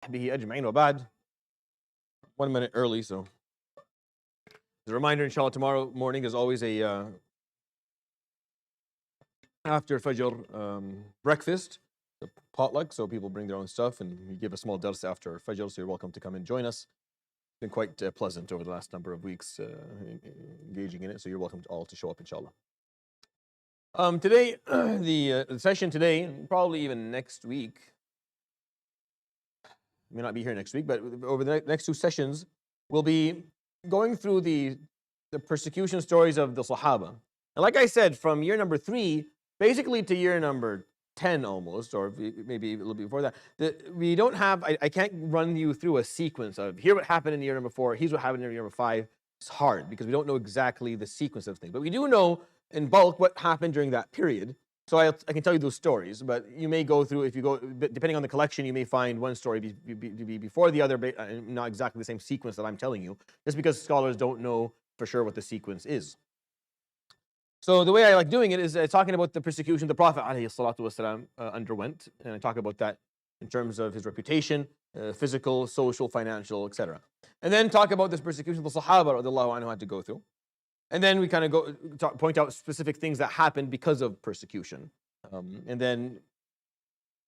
به أجمعين وبعد. 1 minute early, so as a reminder, inshallah, tomorrow morning is always a after Fajr breakfast, a potluck, so people bring their own stuff, and we give a small dars after Fajr, so you're welcome to come and join us. It's been quite pleasant over the last number of weeks engaging in it, so you're welcome all to show up, inshallah. Today, the session today, and probably even next week, may not be here next week, but over the next two sessions, we'll be going through the persecution stories of the Sahaba. And like I said, from year number 3, basically to year number 10 almost, or maybe a little bit before that, we don't have, I can't run you through a sequence of here what happened in year number 4, here's what happened in year number 5. It's hard because we don't know exactly the sequence of things. But we do know in bulk what happened during that period. So I can tell you those stories, but you may go through, if you go, depending on the collection, you may find one story be before the other, not exactly the same sequence that I'm telling you, just because scholars don't know for sure what the sequence is. So the way I like doing it is talking about the persecution the Prophet ﷺ underwent, and I talk about that in terms of his reputation, physical, social, financial, etc. And then talk about this persecution the Sahaba radiallahu anhu had to go through. And then we kind of point out specific things that happened because of persecution. And then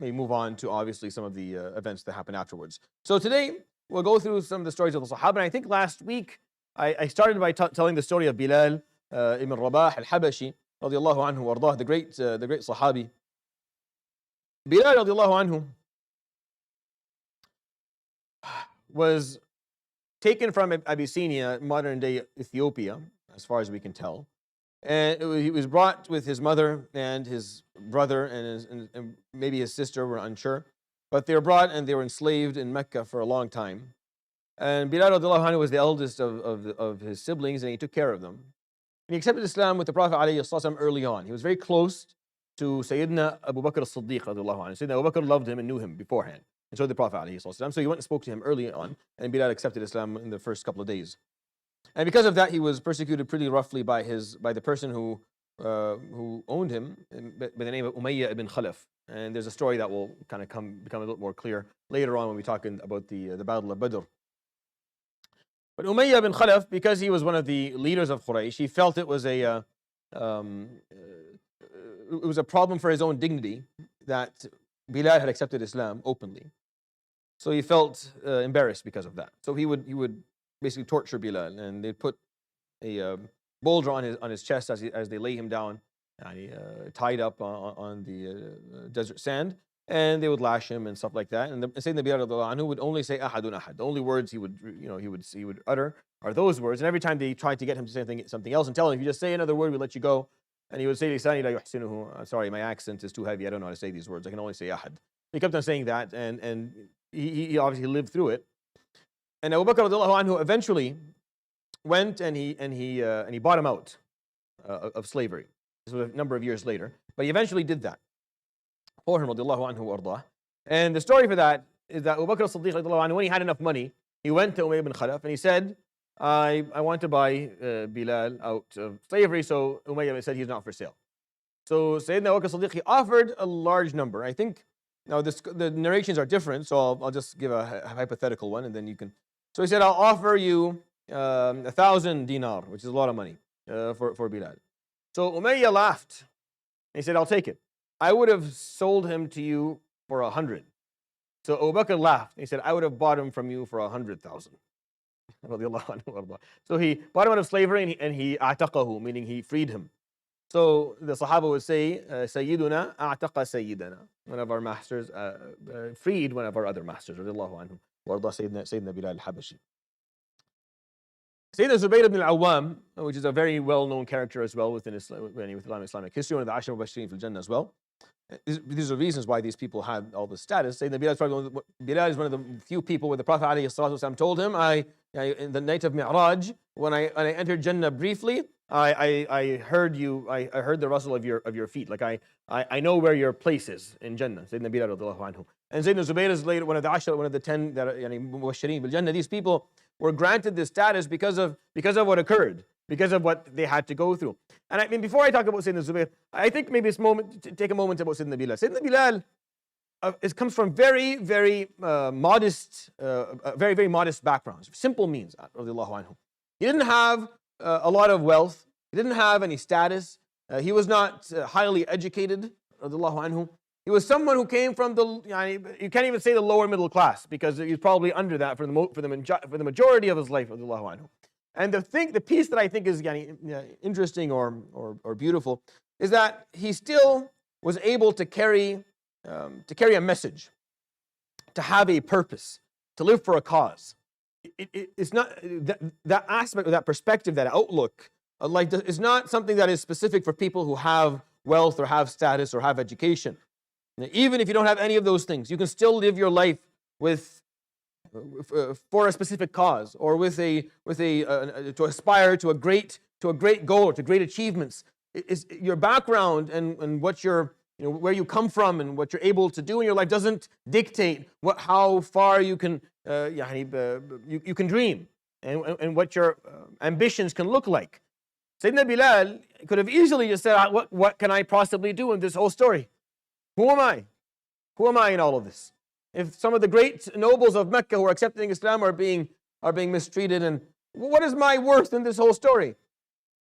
maybe move on to obviously some of the events that happened afterwards. So today we'll go through some of the stories of the Sahaba. And I think last week I started by telling the story of Bilal ibn Rabah al-Habashi radiallahu anhu wardah, the great Sahabi. Bilal radiallahu anhu was taken from Abyssinia, modern day Ethiopia, as far as we can tell. And he was brought with his mother and his brother and maybe his sister, we're unsure. But they were brought and they were enslaved in Mecca for a long time. And Bilal radiallahu anhu was the eldest of his siblings, and he took care of them. And he accepted Islam with the Prophet ﷺ early on. He was very close to Sayyidina Abu Bakr as-Siddiq radiallahu anhu. Sayyidina Abu Bakr loved him and knew him beforehand. And so did the Prophet ﷺ. So he went and spoke to him early on, and Bilal accepted Islam in the first couple of days. And because of that, he was persecuted pretty roughly by the person who owned him, by the name of Umayyah ibn Khalaf. And there's a story that will kind of become a little more clear later on when we talk about the Battle of Badr. But Umayyah ibn Khalaf, because he was one of the leaders of Quraysh, he felt it was a problem for his own dignity that Bilal had accepted Islam openly. So he felt embarrassed because of that. So he would basically torture Bilal, and they'd put a boulder on his chest as they lay him down, and he tied up on the desert sand, and they would lash him and stuff like that. And Sayyidina Bilal radiallahu anhu would only say ahadun ahad. The only words he would utter are those words. And every time they tried to get him to say something else and tell him, if you just say another word, we'll let you go. And he would say, "Lisani la yuhsinuhu." Sorry, my accent is too heavy. I don't know how to say these words. I can only say ahad. He kept on saying that, and he obviously lived through it. And Abu Bakr radiallahu anhu eventually went and he bought him out of slavery. This was a number of years later, but he eventually did that for him radiallahu anhu wardah. And the story for that is that Abu Bakr as-Siddiq radiallahu anhu, when he had enough money, he went to Umayyah ibn Khalaf and he said, I want to buy Bilal out of slavery. So Umayyah said he's not for sale. So Sayyidina Abu Bakr as-Siddiq, he offered a large number. I think, now the narrations are different, so I'll just give a hypothetical one and then you can. So he said, I'll offer you 1,000 dinar, which is a lot of money for Bilal. So Umayyah laughed. He said, I'll take it. I would have sold him to you for 100. So Abu Bakr laughed. He said, I would have bought him from you for 100,000. So he bought him out of slavery and he a'taqahu, meaning he freed him. So the Sahaba would say, Sayyiduna a'taqa Sayyidana. One of our masters freed one of our other masters. Radiallahu anhu. Warda Sayyidina Bilal al-Habashi. Sayyidina Zubayr ibn al-Awwam, which is a very well-known character as well within Islamic history, one of the Ashra Mubashirin fil Jannah as well. These are reasons why these people had all this status. Sayyidina Bilal is one of the few people where the Prophet ﷺ told him, in the night of Mi'raj, when I entered Jannah briefly, I heard the rustle of your feet. Like I know where your place is in Jannah. Sayyidina Bilal radiallahu anhu. And Sayyidina Zubayr is later one of the Ashra, one of the 10 that are Mubashirin fil Jannah. These people were granted this status because of what occurred, because of what they had to go through. And I mean, before I talk about Sayyidina Zubayr, I think maybe it's take a moment about Sayyidina Bilal. Sayyidina Bilal it comes from very, very modest, very, very modest backgrounds, simple means, radiallahu anhu. He didn't have a lot of wealth. He didn't have any status. He was not highly educated, radiallahu anhu. He was someone who came from you can't even say the lower middle class, because he's probably under that for the majority of his life, radiallahu anhu. And the piece that I think is interesting or beautiful is that he still was able to carry a message, to have a purpose, to live for a cause. It's not that aspect, or that perspective, that outlook, is not something that is specific for people who have wealth or have status or have education. Even if you don't have any of those things, you can still live your life for a specific cause, or to aspire to a great goal, or to great achievements. Your background and what where you come from and what you're able to do in your life doesn't dictate how far you can you can dream, and what your ambitions can look like. Sayyidina Bilal could have easily just said, what can I possibly do in this whole story? Who am I? Who am I in all of this? If some of the great nobles of Mecca who are accepting Islam are being mistreated, and what is my worth in this whole story?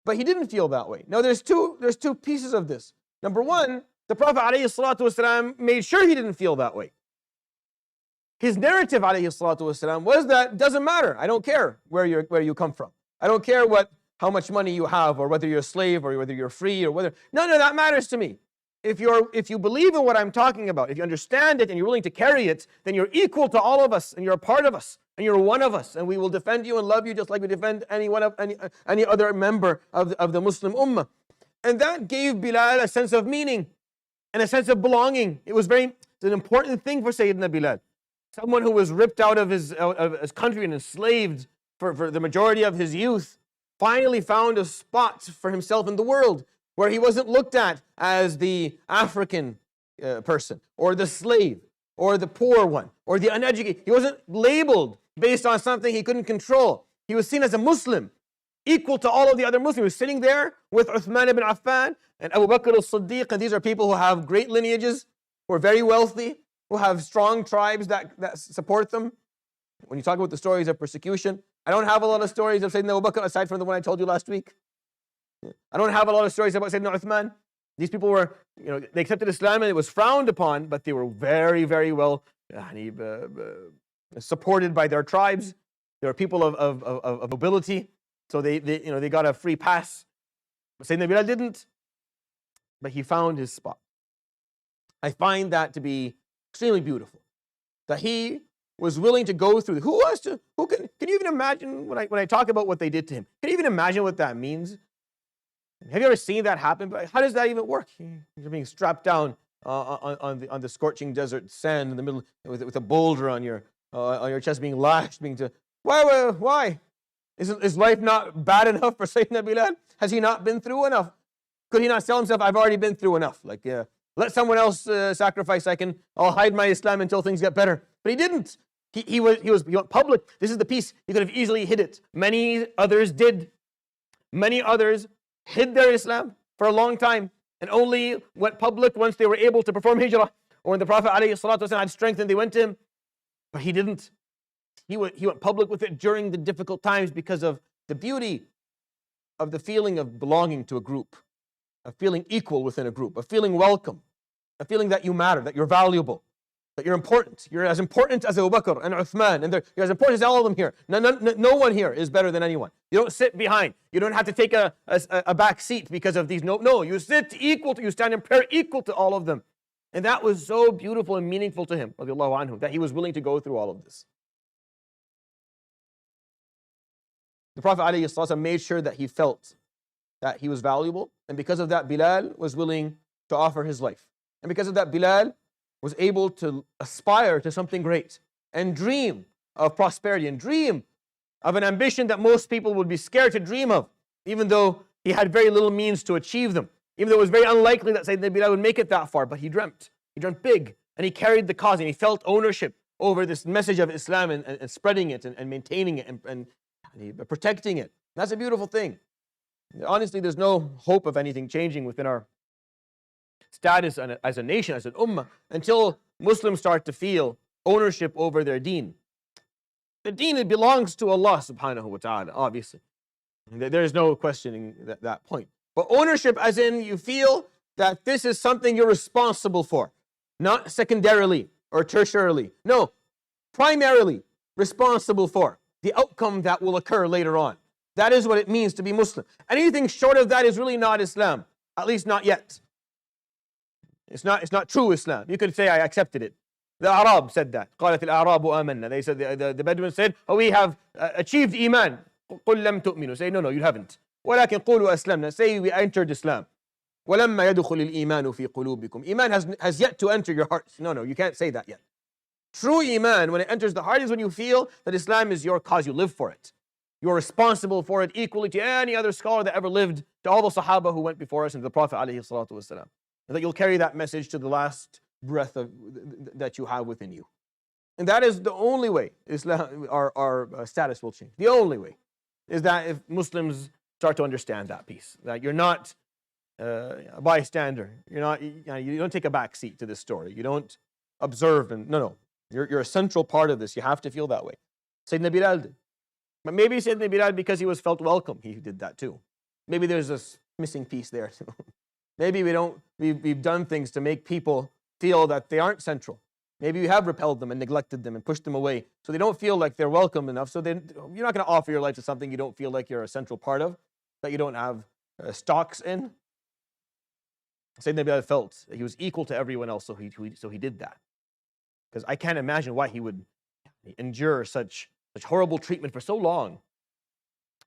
But he didn't feel that way. Now there's two pieces of this. Number one, the Prophet ﷺ made sure he didn't feel that way. His narrative ﷺ was that it doesn't matter. I don't care where you come from. I don't care how much money you have, or whether you're a slave, or whether you're free, or whether none of that matters to me. If you believe in what I'm talking about, if you understand it and you're willing to carry it, then you're equal to all of us, and you're a part of us, and you're one of us, and we will defend you and love you just like we defend any other member of the Muslim Ummah. And that gave Bilal a sense of meaning and a sense of belonging. It's an important thing for Sayyidina Bilal. Someone who was ripped out of his country and enslaved for the majority of his youth, finally found a spot for himself in the world, where he wasn't looked at as the African person, or the slave, or the poor one, or the uneducated. He wasn't labeled based on something he couldn't control. He was seen as a Muslim, equal to all of the other Muslims. He was sitting there with Uthman ibn Affan and Abu Bakr al-Siddiq, and these are people who have great lineages, who are very wealthy, who have strong tribes that support them. When you talk about the stories of persecution, I don't have a lot of stories of Sayyidina Abu Bakr aside from the one I told you last week. I don't have a lot of stories about Sayyidina Uthman. These people were, they accepted Islam and it was frowned upon, but they were very, very well supported by their tribes. They were people of nobility, so they got a free pass. But Sayyidina Bilal didn't, but he found his spot. I find that to be extremely beautiful, that he was willing to go through. Can you even imagine when I talk about what they did to him? Can you even imagine what that means? Have you ever seen that happen? But how does that even work? You're being strapped down on the scorching desert sand in the middle with a boulder on your chest, being lashed, why? Is life not bad enough for Sayyidina Bilal? Has he not been through enough? Could he not tell himself, I've already been through enough? Let someone else sacrifice. I'll hide my Islam until things get better. But he didn't. He went public. This is the piece. He could have easily hid it. Many others did. Many others hid their Islam for a long time and only went public once they were able to perform hijrah, or when the Prophet ﷺ had strength and they went to him. But he didn't. He went public with it during the difficult times because of the beauty of the feeling of belonging to a group, of feeling equal within a group, of feeling welcome, of feeling that you matter, that you're valuable, that you're important. You're as important as Abu Bakr and Uthman, and you're as important as all of them here. No one here is better than anyone. You don't sit behind. You don't have to take a back seat because of these. No, you you stand in prayer equal to all of them. And that was so beautiful and meaningful to him, radiallahu anhu, that he was willing to go through all of this. The Prophet ﷺ made sure that he felt that he was valuable, and because of that, Bilal was willing to offer his life. And because of that, Bilal was able to aspire to something great and dream of prosperity and dream of an ambition that most people would be scared to dream of, even though he had very little means to achieve them, even though it was very unlikely that Sayyidina Bilal would make it that far. But he dreamt big, and he carried the cause, and he felt ownership over this message of Islam and spreading it and maintaining it and protecting it. That's a beautiful thing. Honestly, there's no hope of anything changing within our status as a nation, as an ummah, until Muslims start to feel ownership over their deen. The deen, it belongs to Allah subhanahu wa ta'ala, obviously. There's no questioning that point. But ownership as in you feel that this is something you're responsible for, not secondarily or tertiarily. No, primarily responsible for the outcome that will occur later on. That is what it means to be Muslim. Anything short of that is really not Islam, at least not yet. It's not true Islam. You could say I accepted it. The Arab said that. قالت الأعراب آمنا. They said, the Bedouins said, oh, we have achieved Iman. قل لم تؤمنوا. Say, no, you haven't. ولكن قولوا أسلمنا. Say, we entered Islam. ولما يدخل الإيمان في قلوبكم. Iman has yet to enter your hearts. No, you can't say that yet. True Iman, when it enters the heart, is when you feel that Islam is your cause. You live for it. You're responsible for it equally to any other scholar that ever lived, to all the Sahaba who went before us, and to the Prophet ﷺ. And that you'll carry that message to the last breath that you have within you. And that is the only way Islam, our status will change. The only way is that if Muslims start to understand that piece, that you're not a bystander, you don't take a back seat to this story, you don't observe, and no, you're a central part of this. You have to feel that way. Sayyidina Bilal did. But maybe Sayyidina Bilal, because he was felt welcome, he did that too. Maybe there's a missing piece there too. Maybe we've done things to make people feel that they aren't central. Maybe you have repelled them and neglected them and pushed them away, so they don't feel like they're welcome enough. So you're not going to offer your life to something you don't feel like you're a central part of, that you don't have stocks in. Sayyidina Bilal felt he was equal to everyone else, so he did that. Because I can't imagine why he would endure such horrible treatment for so long.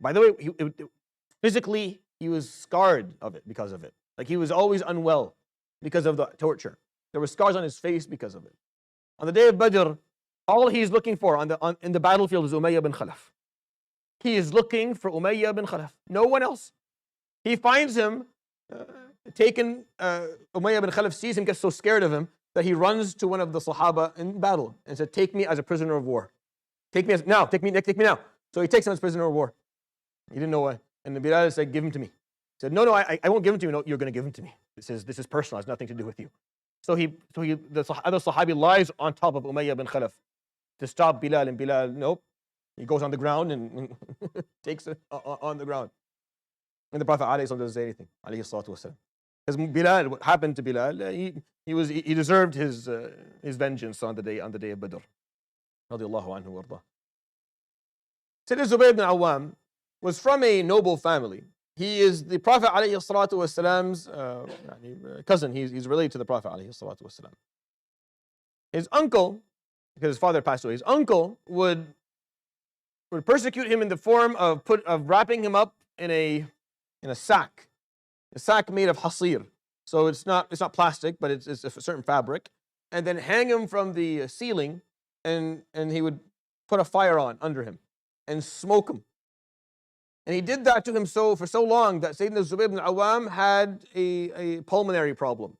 By the way, physically he was scarred of it because of it. Like he was always unwell because of the torture. There were scars on his face because of it. On the day of Badr, all he's looking for in the battlefield is Umayyah bin Khalaf. He is looking for Umayyah bin Khalaf. No one else. He finds him taken. Umayyah bin Khalaf sees him, gets so scared of him that he runs to one of the Sahaba in battle and said, "Take me as a prisoner of war. Take me now. So he takes him as prisoner of war. He didn't know why. And the Bilal said, "Give him to me." He said, "No, I won't give him to you. No, you're going to give him to me. This is personal. It has nothing to do with you." So the other Sahabi lies on top of Umayyah bin Khalaf to stop Bilal, and Bilal, nope. He goes on the ground and takes it on the ground. And the Prophet ﷺ doesn't say anything, alayhi salatu wasalam. Because Bilal, what happened to Bilal, he deserved his vengeance on the day of Badr. Radiallahu anhu warda. Sayyidina Zubayr ibn Awam was from a noble family. He is the Prophet ﷺ's cousin. He's related to the Prophet ﷺ. His uncle, because his father passed away, his uncle would persecute him in the form of wrapping him up in a sack made of hasir. So it's not plastic, but it's a certain fabric, and then hang him from the ceiling, and he would put a fire on under him and smoke him. And he did that to him for so long that Sayyidina Zubayr ibn Awam had a pulmonary problem.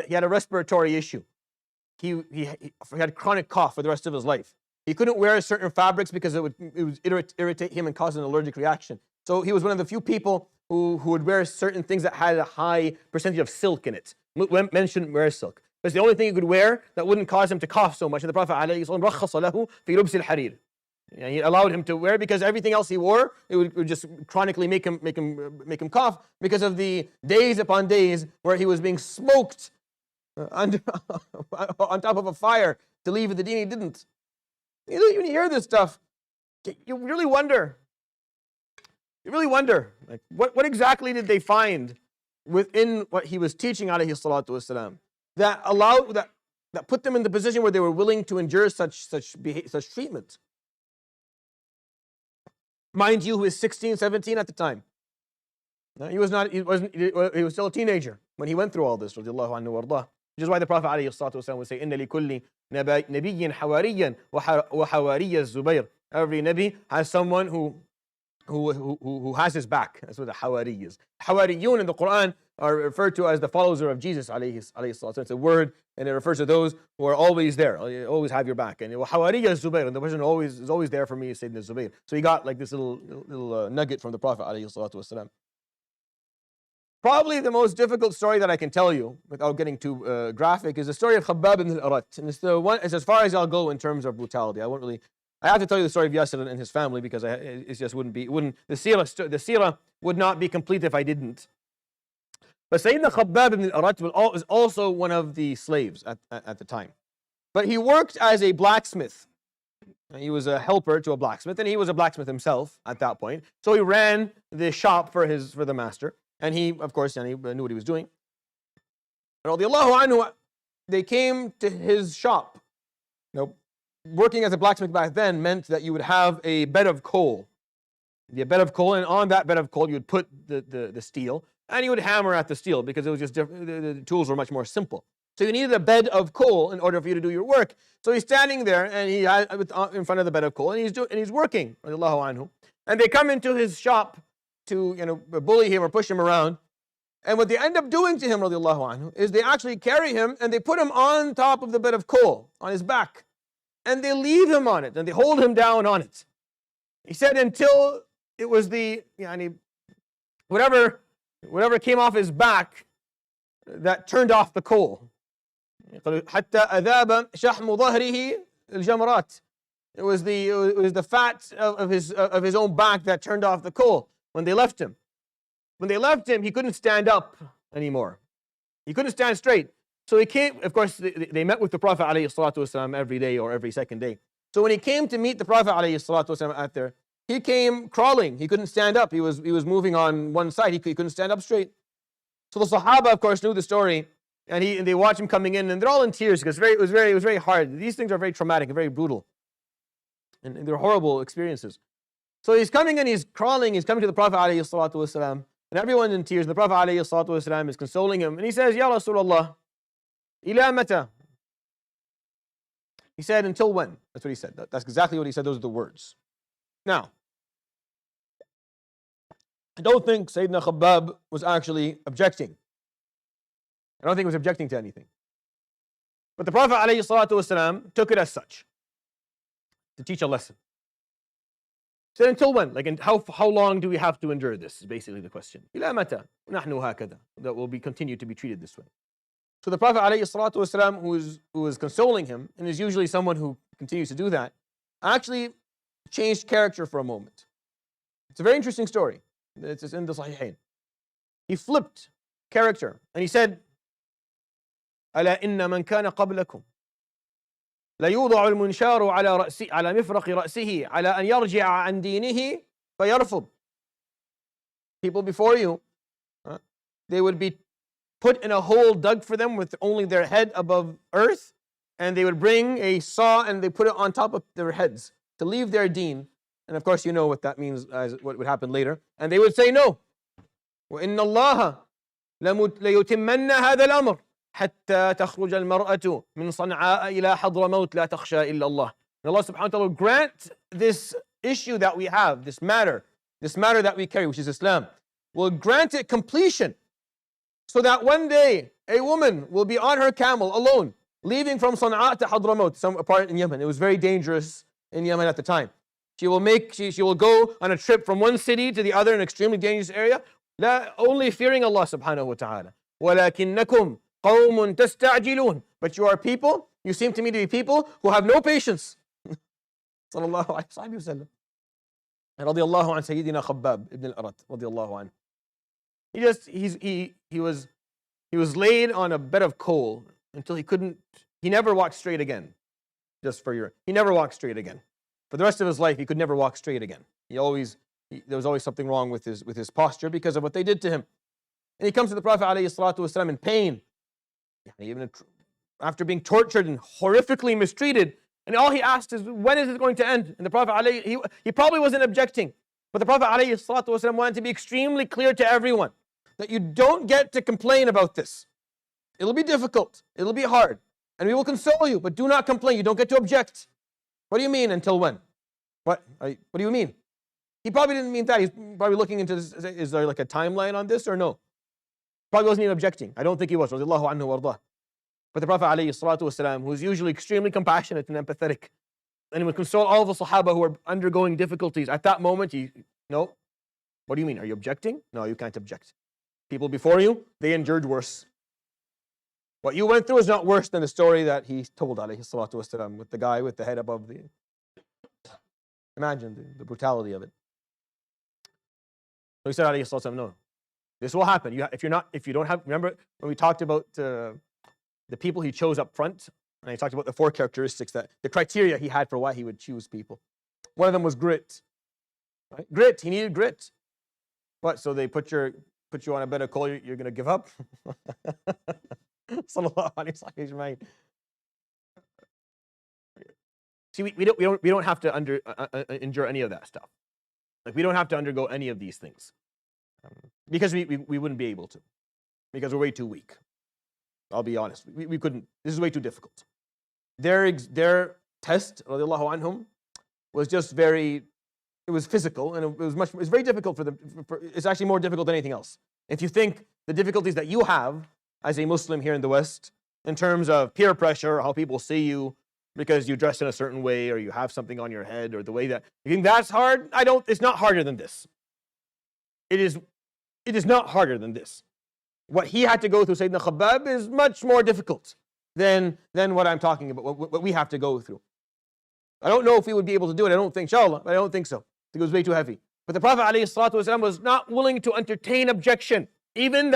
He had a respiratory issue. He had chronic cough for the rest of his life. He couldn't wear certain fabrics because it would irritate him and cause an allergic reaction. So he was one of the few people who would wear certain things that had a high percentage of silk in it. Men shouldn't wear silk. It's the only thing he could wear that wouldn't cause him to cough so much. And the Prophet ﷺ he allowed him to wear, because everything else he wore, it would just chronically make him cough, because of the days upon days where he was being smoked on top of a fire to leave the deen. He didn't. When you hear this stuff, you really wonder. Like, what exactly did they find within what he was teaching, alayhi salatu wasalam, that put them in the position where they were willing to endure such treatment? Mind you, who was 16, 17 at the time. He was still a teenager when he went through all this, radiallahu anhu wardah. Which is why the Prophet ﷺ would say, "Inna likulli nabiyyin hawariyan wa hawariya Zubayr." Every Nabi has someone who has his back. That's what the hawari is. Hawariyun in the Quran are referred to as the followers of Jesus alayhi. It's a word, and it refers to those who are always there, always have your back. And hawariya Zubayr, and the person is always there for me, is Sayyidina Zubayr. So he got like this little nugget from the Prophet alayhi salatu wasalam. Probably the most difficult story that I can tell you, without getting too graphic, is the story of Khabbab ibn al-Arat. And it's the one, it's as far as I'll go in terms of brutality. I have to tell you the story of Yasir and his family because it just the seerah would not be complete if I didn't. But Sayyidina Khabbab ibn al-Arat was also one of the slaves at the time. But he worked as a blacksmith. He was a helper to a blacksmith, and he was a blacksmith himself at that point. So he ran the shop for the master, and he, of course, he knew what he was doing. Radiallahu anhu, they came to his shop. Working as a blacksmith back then meant that you would have a bed of coal. A bed of coal, and on that bed of coal you would put the steel, and you would hammer at the steel because it was just the tools were much more simple. So you needed a bed of coal in order for you to do your work. So he's standing there, and he in front of the bed of coal, and he's working. Radiallahu anhu. And they come into his shop to bully him or push him around. And what they end up doing to him, radiallahu anhu, is they actually carry him and they put him on top of the bed of coal on his back. And they leave him on it, and they hold him down on it. He said until it was whatever came off his back that turned off the coal. حتى أذاب شحم ظهره الجمرات. It was the fat of his own back that turned off the coal when they left him. When they left him, he couldn't stand up anymore. He couldn't stand straight. So he came, of course, they met with the Prophet ﷺ every day or every second day. So when he came to meet the Prophet ﷺ out there, he came crawling. He couldn't stand up. He was moving on one side. He couldn't stand up straight. So the Sahaba, of course, knew the story, and they watched him coming in, and they're all in tears because it was very hard. These things are very traumatic and very brutal, and they're horrible experiences. So he's coming in, he's crawling, he's coming to the Prophet ﷺ, and everyone's in tears. And the Prophet ﷺ is consoling him, and he says, "Ya Rasulullah, ila mata?" He said, "Until when?" That's what he said. That's exactly what he said. Those are the words. Now, I don't think Sayyidina Khabbab was actually objecting. I don't think he was objecting to anything. But the Prophet ﷺ took it as such, to teach a lesson. He said, until when? Like, how long do we have to endure this? Is basically the question. إِلَى مَتَى نَحْنُ هَكَذَا. That will continue to be treated this way. So the Prophet ﷺ, who was consoling him, and is usually someone who continues to do that, actually changed character for a moment. It's a very interesting story. It's in the Sahihain. He flipped character, and he said, ألا إن من كان قبلكم ليوضع المنشار على مفرق رأسه على أن يرجع عن دينه فيرفض. People before you, they would be put in a hole dug for them with only their head above earth, and they would bring a saw and they put it on top of their heads to leave their deen. And of course you know what that means, as what would happen later. And they would say no. وإن الله ليتمن هذا الأمر حتى تخرج المرأة من صنعاء إلى حضرموت لا تخشى إلا الله. And Allah subhanahu wa ta'ala will grant this issue that we have, this matter that we carry, which is Islam, will grant it completion, so that one day a woman will be on her camel alone, leaving from Sana'a to Hadramaut, some part in Yemen. It was very dangerous in Yemen at the time. She will go on a trip from one city to the other, an extremely dangerous area, only fearing Allah subhanahu wa ta'ala. وَلَكِنَّكُمْ قَوْمٌ تَسْتَعْجِلُونَ. But you are people, you seem to me to be people who have no patience. Sallallahu alayhi wa sallam. Radiallahu an Sayyidina Khabbab ibn al-Arat, radiallahu an. He was laid on a bed of coal until he never walked straight again. He never walked straight again. For the rest of his life, he could never walk straight again. There was always something wrong with his posture because of what they did to him. And he comes to the Prophet ﷺ in pain, even after being tortured and horrifically mistreated. And all he asked is, when is it going to end? And the Prophet, he probably wasn't objecting. But the Prophet ﷺ wanted to be extremely clear to everyone that you don't get to complain about this. It'll be difficult. It'll be hard. And we will console you, but do not complain. You don't get to object. What do you mean, until when? What do you mean? He probably didn't mean that. He's probably looking into this. Is there like a timeline on this or no? Probably wasn't even objecting. I don't think he was. Radiallahu anhu wardah. But the Prophet ﷺ, who is usually extremely compassionate and empathetic, and he would console all the Sahaba who are undergoing difficulties, at that moment, no. What do you mean? Are you objecting? No, you can't object. People before you, they endured worse. What you went through is not worse than the story that he told, alayhi salatu wasalam, with the guy with the head above the... Imagine the brutality of it. So he said, alayhi salatu wasalam, no, this will happen. If you don't have, remember when we talked about the people he chose up front, and he talked about the 4 characteristics, that the criteria he had for why he would choose people. One of them was grit. Right? Grit, he needed grit. What, so they put you on a bed of coal, you're going to give up? Sallallahu alayhi wa sallam. See, we don't have to endure any of that stuff. Like, we don't have to undergo any of these things. Because we wouldn't be able to. Because we're way too weak. I'll be honest. We couldn't. This is way too difficult. Their test, radiallahu anhum, was just very, it was physical, and it was very difficult for them. It's actually more difficult than anything else. If you think the difficulties that you have as a Muslim here in the West, in terms of peer pressure, how people see you because you dress in a certain way, or you have something on your head, or the way that you think that's hard, it's not harder than this. It is not harder than this. What he had to go through, Sayyidina Khabbab, is much more difficult than what I'm talking about, what we have to go through. I don't know if we would be able to do it. I don't think, inshallah, but I don't think so. I think it was way too heavy. But the Prophet ﷺ was not willing to entertain objection. Even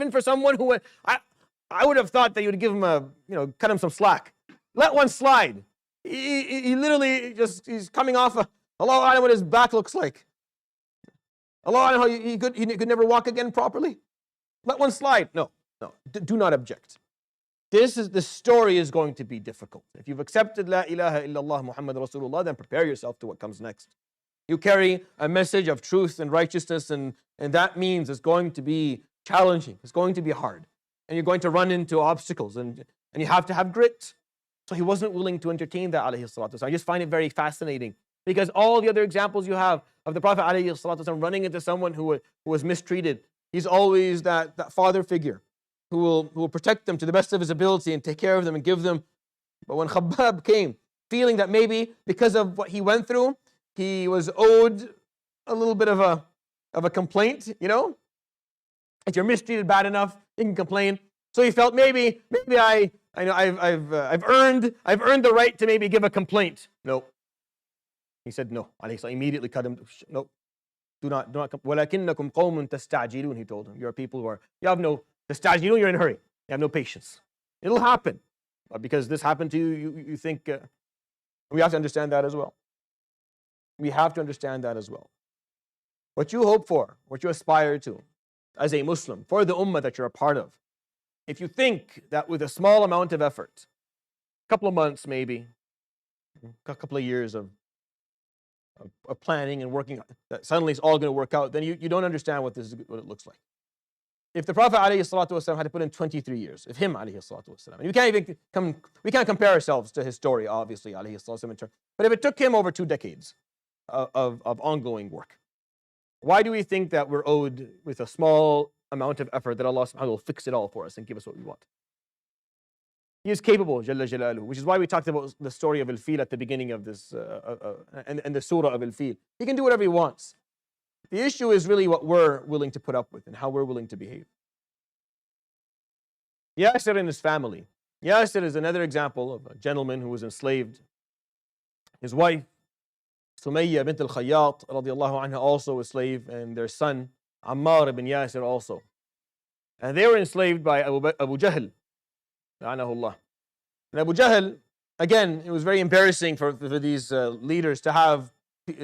for someone who, I would have thought that you would give him cut him some slack. Let one slide. He literally he's coming off Allah, I know what his back looks like. Allah, I know how he could never walk again properly. Let one slide. No, do not object. The story is going to be difficult. If you've accepted La ilaha illallah Muhammad Rasulullah, then prepare yourself to what comes next. You carry a message of truth and righteousness, and that means it's going to be challenging. It's going to be hard. And you're going to run into obstacles, and you have to have grit. So he wasn't willing to entertain that, alayhi salatu wasalam. I just find it very fascinating, because all the other examples you have of the Prophet alayhi salatu wasalam running into someone who was mistreated, he's always that father figure who will protect them to the best of his ability and take care of them and give them. But when Khabbab came, feeling that maybe because of what he went through, he was owed a little bit of a complaint, If you're mistreated bad enough, you can complain. So he felt maybe I've earned the right to maybe give a complaint. No. He said no. Immediately cut him. No. Do not. وَلَكِنَّكُمْ قَوْمٌ تَسْتَعْجِلُونَ, he told him. You are people who you have no تَسْتَعْجِلُونَ, you're in a hurry. You have no patience. It'll happen. Because this happened to you, you think, we have to understand that as well. We have to understand that as well. What you hope for, what you aspire to as a Muslim, for the ummah that you're a part of, if you think that with a small amount of effort, a couple of months maybe, a couple of years of planning and working, that suddenly it's all going to work out, then you don't understand what it looks like. If the Prophet ﷺ had to put in 23 years, if him ﷺ, and we can't compare ourselves to his story, obviously, ﷺ, but if it took him over 2 decades of ongoing work, why do we think that we're owed with a small amount of effort that Allah subhanahu wa ta'ala will fix it all for us and give us what we want? He is capable, Jalla Jalaluhu, which is why we talked about the story of Al-Fil at the beginning of this, and the surah of Al-Fil. He can do whatever he wants. The issue is really what we're willing to put up with and how we're willing to behave. Yasir and his family. Yasir is another example of a gentleman who was enslaved. His wife, Sumayya bint al-Khayyat, radiallahu anha, also a slave, and their son, Ammar ibn Yasir, also. And they were enslaved by Abu Jahl, la'anahullah. And Abu Jahl, again, it was very embarrassing for these leaders to have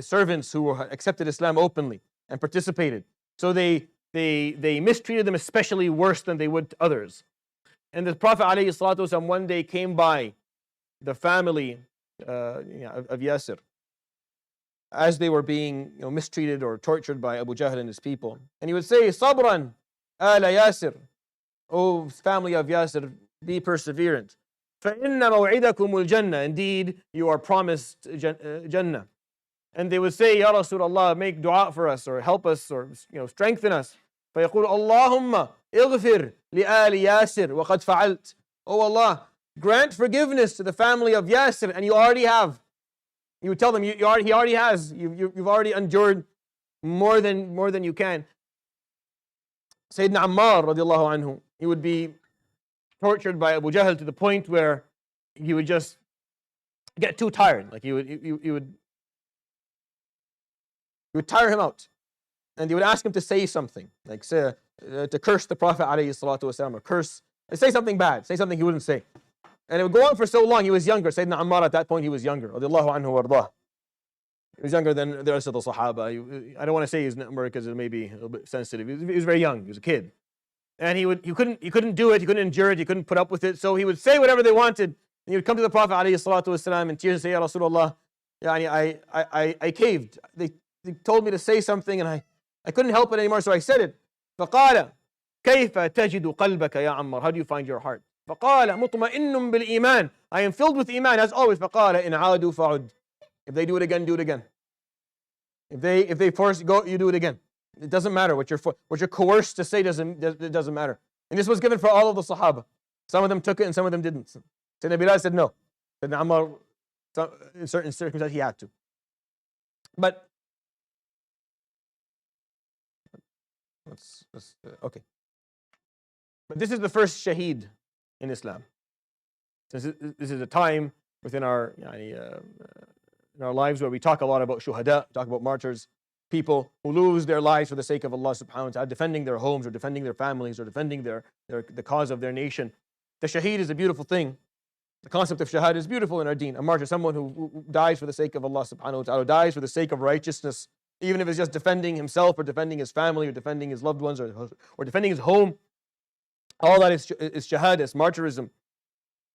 servants who accepted Islam openly and participated. So they mistreated them especially worse than they would others. And the Prophet ﷺ one day came by the family of Yasir as they were being mistreated or tortured by Abu Jahl and his people. And he would say, Sabran ala Yasir, O family of Yasir, be perseverant. فَإِنَّ مَوْعِدَكُمُ الْجَنَّةِ, indeed you are promised Jannah. And they would say, Ya Rasulullah, make dua for us, or help us, or strengthen us. فَيَقُولُ اللَّهُمَّ اغْفِرْ لِآلِ يَاسِرْ وَقَدْ فَعَلْتَ. Oh Allah, grant forgiveness to the family of Yasir, and you already have. You would tell them, he already has. You've already endured more than you can. Sayyidina Ammar radiallahu anhu, he would be tortured by Abu Jahl to the point where he would just get too tired. Like he would tire him out. And they would ask him to say something, like say, to curse the Prophet alayhi salatu wasalam, or curse, say something bad, say something he wouldn't say. And it would go on for so long. He was younger. Sayyidina Ammar at that point, he was younger. Radiallahu anhu wardah. He was younger than the rest of the Sahaba. I don't want to say his number because it may be a little bit sensitive. He was very young. He was a kid. And he couldn't do it. He couldn't endure it. He couldn't put up with it. So he would say whatever they wanted. And he would come to the Prophet alayhi salatu wasalam in tears and say, Ya Rasulullah, I caved. They told me to say something and I couldn't help it anymore, so I said it. فقال كيف تجد قلبك يا عمار? How do you find your heart? فقال مطمئن بالإيمان. I am filled with iman as always. فقال إن عادوا فعد. If they do it again, do it again. If they force you, go, you do it again. It doesn't matter what you're coerced to say. It doesn't matter. And this was given for all of the Sahaba. Some of them took it and some of them didn't. Sayyidina Bilal said no. Sayyidina Ammar, in certain circumstances, he had to. But okay. But this is the first shaheed in Islam. Since this is a time within our in our lives where we talk a lot about shuhada, talk about martyrs, people who lose their lives for the sake of Allah subhanahu wa ta'ala, defending their homes or defending their families or defending the cause of their nation. The shaheed is a beautiful thing. The concept of shahada is beautiful in our deen. A martyr, someone who dies for the sake of Allah subhanahu wa ta'ala, dies for the sake of righteousness, even if it's just defending himself or defending his family or defending his loved ones or defending his home. All that is shahada, it's martyrism.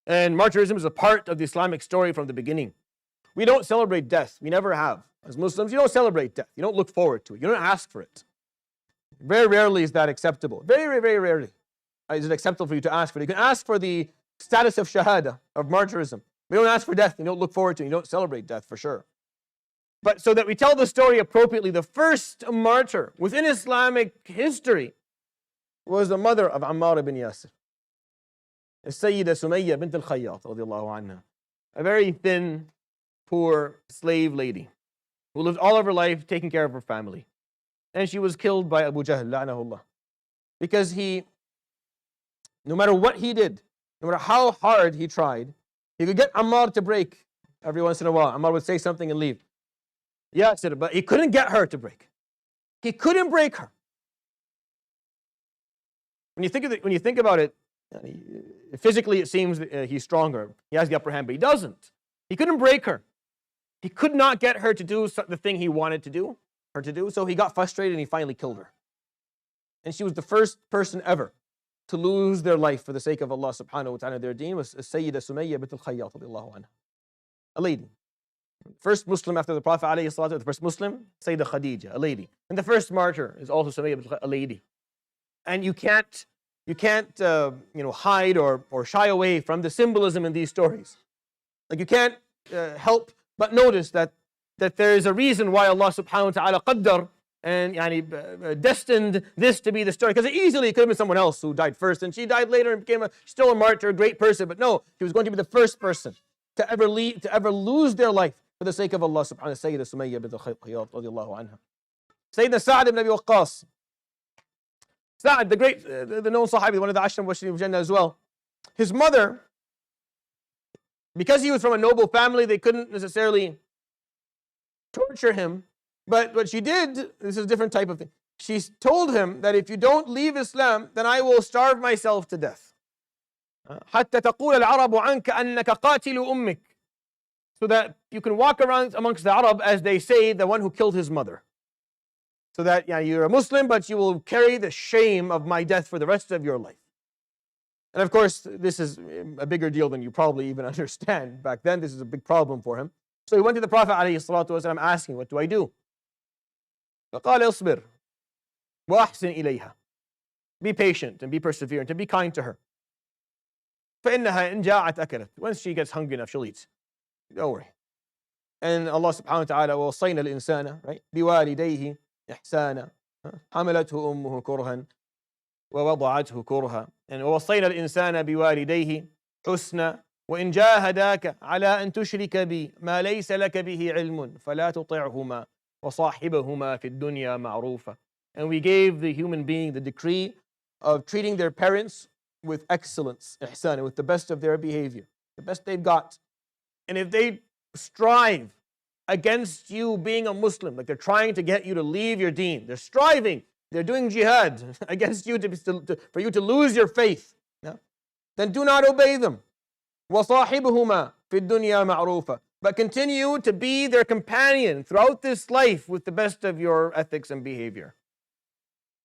And martyrism is a part of the Islamic story from the beginning. We don't celebrate death. We never have. As Muslims, you don't celebrate death. You don't look forward to it. You don't ask for it. Very rarely is that acceptable. Very, very rarely is it acceptable for you to ask for it. You can ask for the status of shahada, of martyrism. We don't ask for death. You don't look forward to it. You don't celebrate death for sure. But so that we tell the story appropriately, the first martyr within Islamic history was the mother of Ammar ibn Yasir, Sayyida Sumayya bint al-Khayyat radiallahu anha, a very thin, poor slave lady who lived all of her life taking care of her family. And she was killed by Abu Jahl, la'anahullah, because no matter what he did, no matter how hard he tried, he could get Ammar to break every once in a while. Ammar would say something and leave. Yasir, but he couldn't get her to break. He couldn't break her. When you think about it, physically it seems he's stronger. He has the upper hand, but he doesn't. He couldn't break her. He could not get her to do the thing he wanted her to do. So he got frustrated and he finally killed her. And she was the first person ever to lose their life for the sake of Allah subhanahu wa ta'ala. Their deen was Sayyida Sumayya bint al-Khayyat radiallahu anha, a lady. First Muslim after the Prophet alayhi salatu, the first Muslim, Sayyida Khadija, a lady. And the first martyr is also Sumayya bint a lady. And you can't hide or shy away from the symbolism in these stories. Like you can't help but notice that there is a reason why Allah subhanahu wa ta'ala qaddar and destined this to be the story. Because easily it could have been someone else who died first, and she died later and became still a martyr, a great person. But no, she was going to be the first person to ever lose their life for the sake of Allah subhanahu wa ta'ala. Sayyida Sumayya bint al-Khayyat radiallahu anha. Sayyidina Sa'd ibn Abi Waqqas. Sa'd, the great, the known Sahabi, one of the Ashram Mubashirin of Jannah as well. His mother, because he was from a noble family, they couldn't necessarily torture him. But what she did, this is a different type of thing. She told him that if you don't leave Islam, then I will starve myself to death. حتى تقول العرب عنك أنك قاتل أمك. So that you can walk around amongst the Arab as they say, the one who killed his mother. So that you're a Muslim, but you will carry the shame of my death for the rest of your life. And of course, this is a bigger deal than you probably even understand. Back then, this is a big problem for him. So he went to the Prophet ﷺ asking, what do I do? فقال اصبر وأحسن إليها. Be patient and be perseverant and be kind to her. فإنها إن جاعت أكلت. Once she gets hungry enough, she'll eat. Don't worry. And Allah subhanahu wa ta'ala وصينا الإنسان, right? بوالديه إحسانا حملته أمه كرها ووضعته كرها. And وصينا الإنسان بوالديه حسنا وإن جاهداك على أن تشرك بي ما ليس لك به علم فلا تطعهما وصاحبهما في الدنيا معروفا. And we gave the human being the decree of treating their parents with excellence, ihsan, and with the best of their behavior, the best they've got. And if they strive against you being a Muslim, like they're trying to get you to leave your deen, they're striving, they're doing jihad against you for you to lose your faith, yeah? Then do not obey them. وَصَاحِبُهُمَا فِي الدُّنْيَا مَعْرُوفًا. But continue to be their companion throughout this life with the best of your ethics and behavior.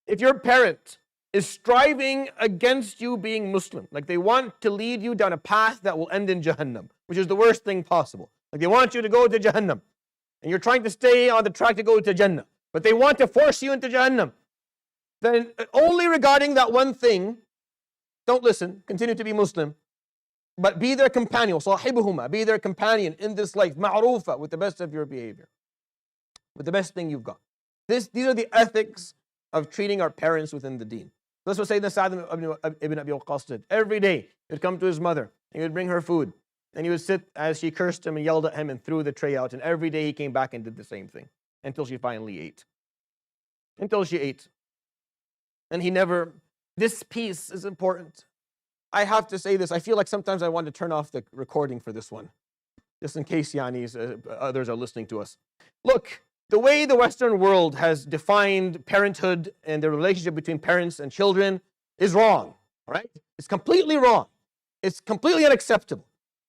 If your parent is striving against you being Muslim, like they want to lead you down a path that will end in Jahannam, which is the worst thing possible. Like they want you to go to Jahannam, and you're trying to stay on the track to go to Jannah, but they want to force you into Jahannam. Then only regarding that one thing, don't listen, continue to be Muslim, but be their companion, صاحبهما, be their companion in this life, ma'rufa, with the best of your behavior, with the best thing you've got. These are the ethics of treating our parents within the deen. That's what Sayyidina Sa'd ibn Abi Waqqas did. Every day, he would come to his mother, and he would bring her food, and he would sit as she cursed him and yelled at him and threw the tray out, and every day he came back and did the same thing, until she finally ate. Until she ate. And he never, this piece is important. I have to say this, I feel like sometimes I want to turn off the recording for this one, just in case others are listening to us. Look, the way the Western world has defined parenthood and the relationship between parents and children is wrong, right? It's completely wrong. It's completely unacceptable.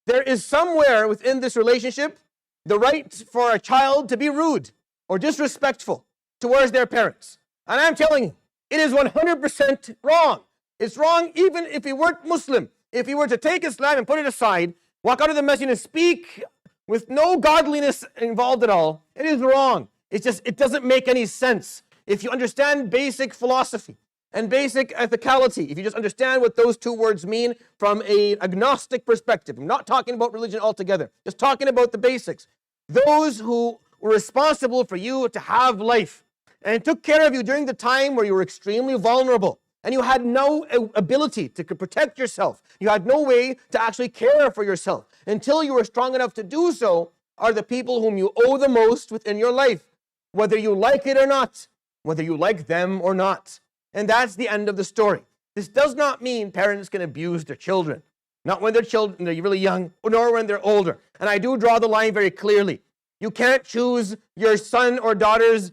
There is somewhere within this relationship the right for a child to be rude or disrespectful towards their parents. And I'm telling you, it is 100% wrong. It's wrong even if he weren't Muslim. If he were to take Islam and put it aside, walk out of the masjid and speak with no godliness involved at all, it is wrong. It doesn't make any sense. If you understand basic philosophy and basic ethicality, if you just understand what those two words mean from an agnostic perspective, I'm not talking about religion altogether, just talking about the basics. Those who were responsible for you to have life and took care of you during the time where you were extremely vulnerable and you had no ability to protect yourself, you had no way to actually care for yourself until you were strong enough to do so, are the people whom you owe the most within your life, whether you like it or not, whether you like them or not. And that's the end of the story. This does not mean parents can abuse their children, not when they're really young, nor when they're older. And I do draw the line very clearly. You can't choose your son or daughter's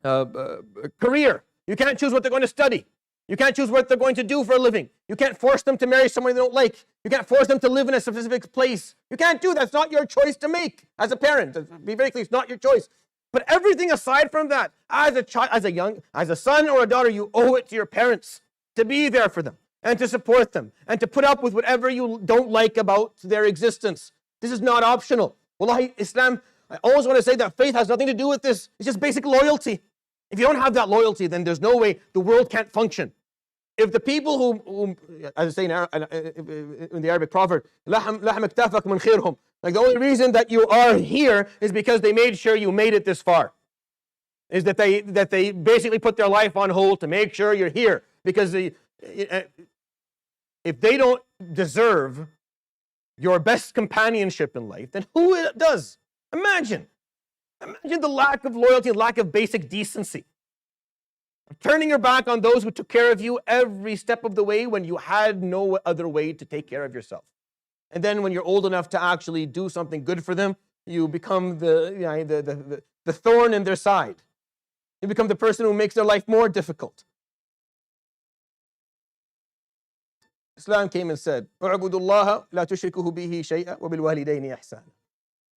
career. You can't choose what they're going to study. You can't choose what they're going to do for a living. You can't force them to marry someone they don't like. You can't force them to live in a specific place. You can't do that. It's not your choice to make as a parent. Be very clear, it's not your choice. But everything aside from that, as a child, as a son or a daughter, you owe it to your parents to be there for them and to support them and to put up with whatever you don't like about their existence. This is not optional. Wallahi, Islam, I always want to say that faith has nothing to do with this. It's just basic loyalty. If you don't have that loyalty, then there's no way the world can't function. If the people who as I say in the Arabic proverb, لحم اكتافك من خيرهم, like the only reason that you are here is because they made sure you made it this far. Is that they basically put their life on hold to make sure you're here. Because if they don't deserve your best companionship in life, then who does? Imagine the lack of loyalty, lack of basic decency. Turning your back on those who took care of you every step of the way when you had no other way to take care of yourself. And then when you're old enough to actually do something good for them, you become the thorn in their side. You become the person who makes their life more difficult. Islam came and said, اعبدوا الله لا تشركوا به شيئا وبالوالدين إحسانا.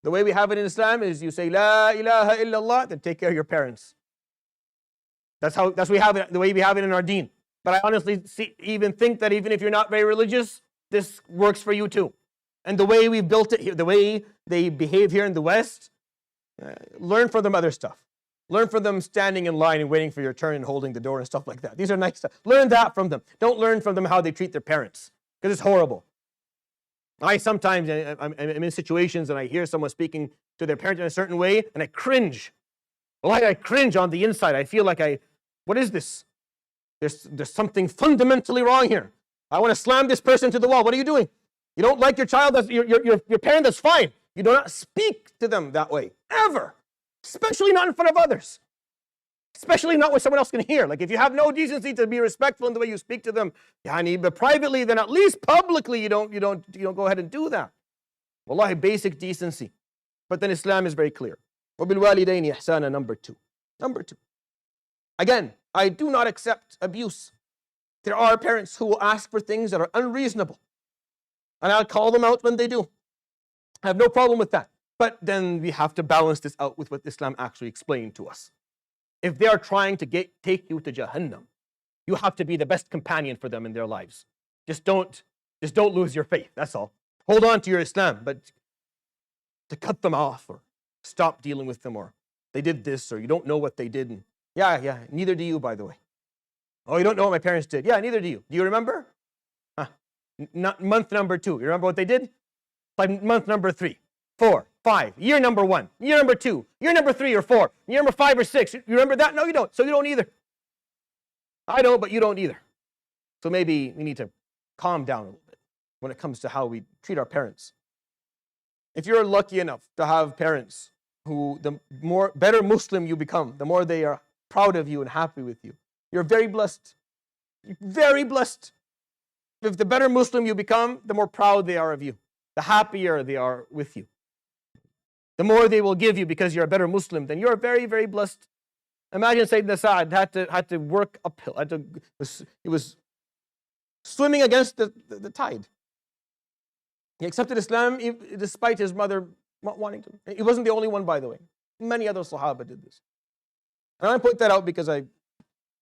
The way we have it in Islam is you say, La ilaha illallah, then take care of your parents. That's we have it, the way we have it in our deen. But I honestly think that even if you're not very religious, this works for you too. And the way we've built it here, the way they behave here in the West, learn from them other stuff. Learn from them standing in line and waiting for your turn and holding the door and stuff like that. These are nice stuff. Learn that from them. Don't learn from them how they treat their parents, because it's horrible. I sometimes, I'm in situations and I hear someone speaking to their parent in a certain way and I cringe. Well, I cringe on the inside. I feel like what is this? There's something fundamentally wrong here. I want to slam this person to the wall. What are you doing? You don't like your child, your parent, that's fine. You do not speak to them that way, ever. Especially not in front of others. Especially not when someone else can hear. Like if you have no decency to be respectful in the way you speak to them, but privately, then at least publicly you don't go ahead and do that. Wallahi, basic decency. But then Islam is very clear. وَبِالْوَالِدَيْنِ إِحْسَانًا, number two. Number two. Again, I do not accept abuse. There are parents who will ask for things that are unreasonable. And I'll call them out when they do. I have no problem with that. But then we have to balance this out with what Islam actually explained to us. If they are trying to take you to Jahannam, you have to be the best companion for them in their lives. Just don't lose your faith, that's all. Hold on to your Islam, but to cut them off or stop dealing with them, or they did this, or you don't know what they did. And neither do you, by the way. Oh, you don't know what my parents did. Yeah, neither do you. Do you remember? Month number 2. You remember what they did? Like month number 3, 4, 5, year number 1, year number 2, year number 3 or 4, year number 5 or 6. You remember that? No, you don't. So you don't either. I don't, but you don't either. So maybe we need to calm down a little bit when it comes to how we treat our parents. If you're lucky enough to have parents who, the better Muslim you become, the more they are proud of you and happy with you. You're very blessed. Very blessed. If the better Muslim you become, the more proud they are of you. The happier they are with you. The more they will give you because you're a better Muslim, then you're very, very blessed. Imagine Sayyidina Sa'ad had to work uphill. He was swimming against the tide. He accepted Islam despite his mother not wanting to. He wasn't the only one, by the way. Many other Sahaba did this. And I put that out because I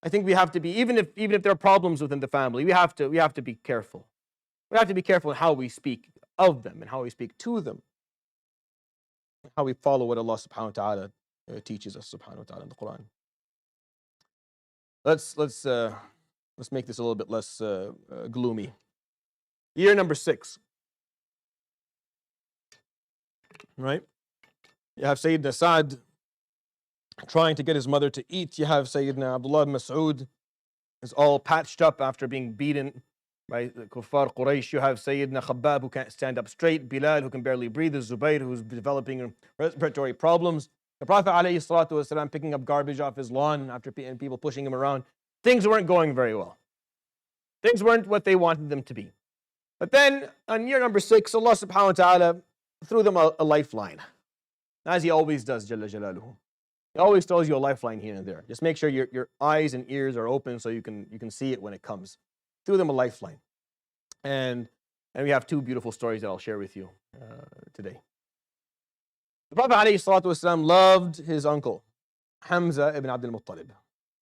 think we have to be, even if there are problems within the family, we have to be careful. We have to be careful in how we speak of them and how we speak to them. How we follow what Allah subhanahu wa ta'ala teaches us subhanahu wa ta'ala in the Quran. Let's make this a little bit less gloomy. Year number 6. Right? You have Sayyidina Sa'd trying to get his mother to eat. You have Sayyidina Abdullah ibn Mas'ud is all patched up after being beaten by the Kuffar Quraysh. You have Sayyidina Khabbab who can't stand up straight. Bilal who can barely breathe. Zubayr who's developing respiratory problems. The Prophet ﷺ picking up garbage off his lawn after people pushing him around. Things weren't going very well. Things weren't what they wanted them to be. But then on year number 6, Allah subhanahu wa ta'ala threw them a lifeline. As He always does, Jalla Jalaluhu. He always throws you a lifeline here and there. Just make sure your eyes and ears are open so you can see it when it comes. Threw them a lifeline. And we have 2 beautiful stories that I'll share with you today. The Prophet ﷺ loved his uncle, Hamza ibn Abdul Muttalib.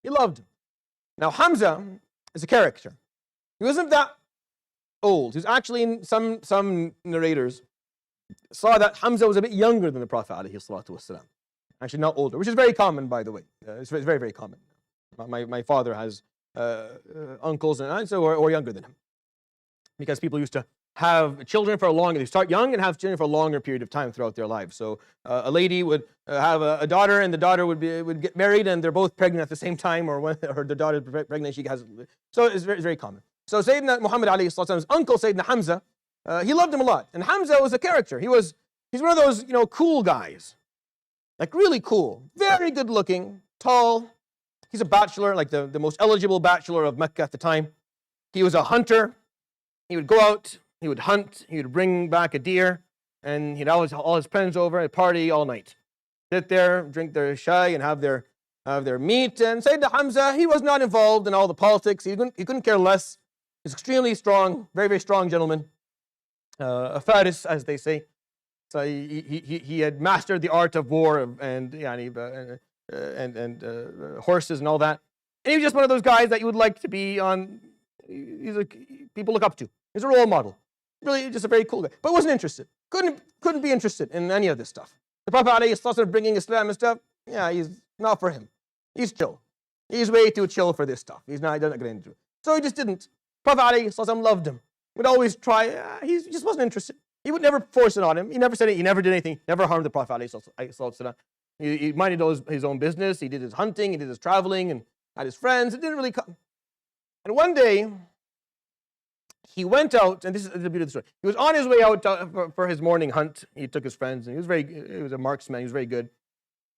He loved him. Now Hamza is a character. He wasn't that old. He was actually, in some narrators saw that Hamza was a bit younger than the Prophet ﷺ. Actually not older, which is very common, by the way. It's very, very common. My father has uncles and aunts who are younger than him. Because people used to have children for a longer, they start young and have children for a longer period of time throughout their lives. So a lady would have a daughter, and the daughter would get married, and they're both pregnant at the same time, or when the daughter is pregnant, she has. So it's very, very common. So Sayyidina Muhammad ﷺ's uncle, Sayyidina Hamza, he loved him a lot. And Hamza was a character. He's one of those, cool guys. Like really cool. Very good looking, tall. He's a bachelor, like the most eligible bachelor of Mecca at the time. He was a hunter. He would go out, he would hunt, he would bring back a deer, and he'd always all his friends over and party all night. Sit there, drink their shai, and have their meat. And Sayyidina Hamza, he was not involved in all the politics. He couldn't care less. He's extremely strong, very, very strong gentleman. A faris, as they say. So he had mastered the art of war and horses and all that. And he was just one of those guys that you would like to be on. People look up to. He's a role model. Really, just a very cool guy. But wasn't interested. Couldn't be interested in any of this stuff. The Prophet ﷺ bringing Islam and stuff, he's not for him. He's chill. He's way too chill for this stuff. He doesn't get into it. So he just didn't. Prophet ﷺ loved him. Would always try. He just wasn't interested. He would never force it on him. He never said it. He never did anything. Never harmed the Prophet ﷺ. He minded his own business. He did his hunting. He did his traveling and had his friends. It didn't really come. And one day, he went out, and this is the beauty of the story. He was on his way out for his morning hunt. He took his friends, and he was a marksman. He was very good.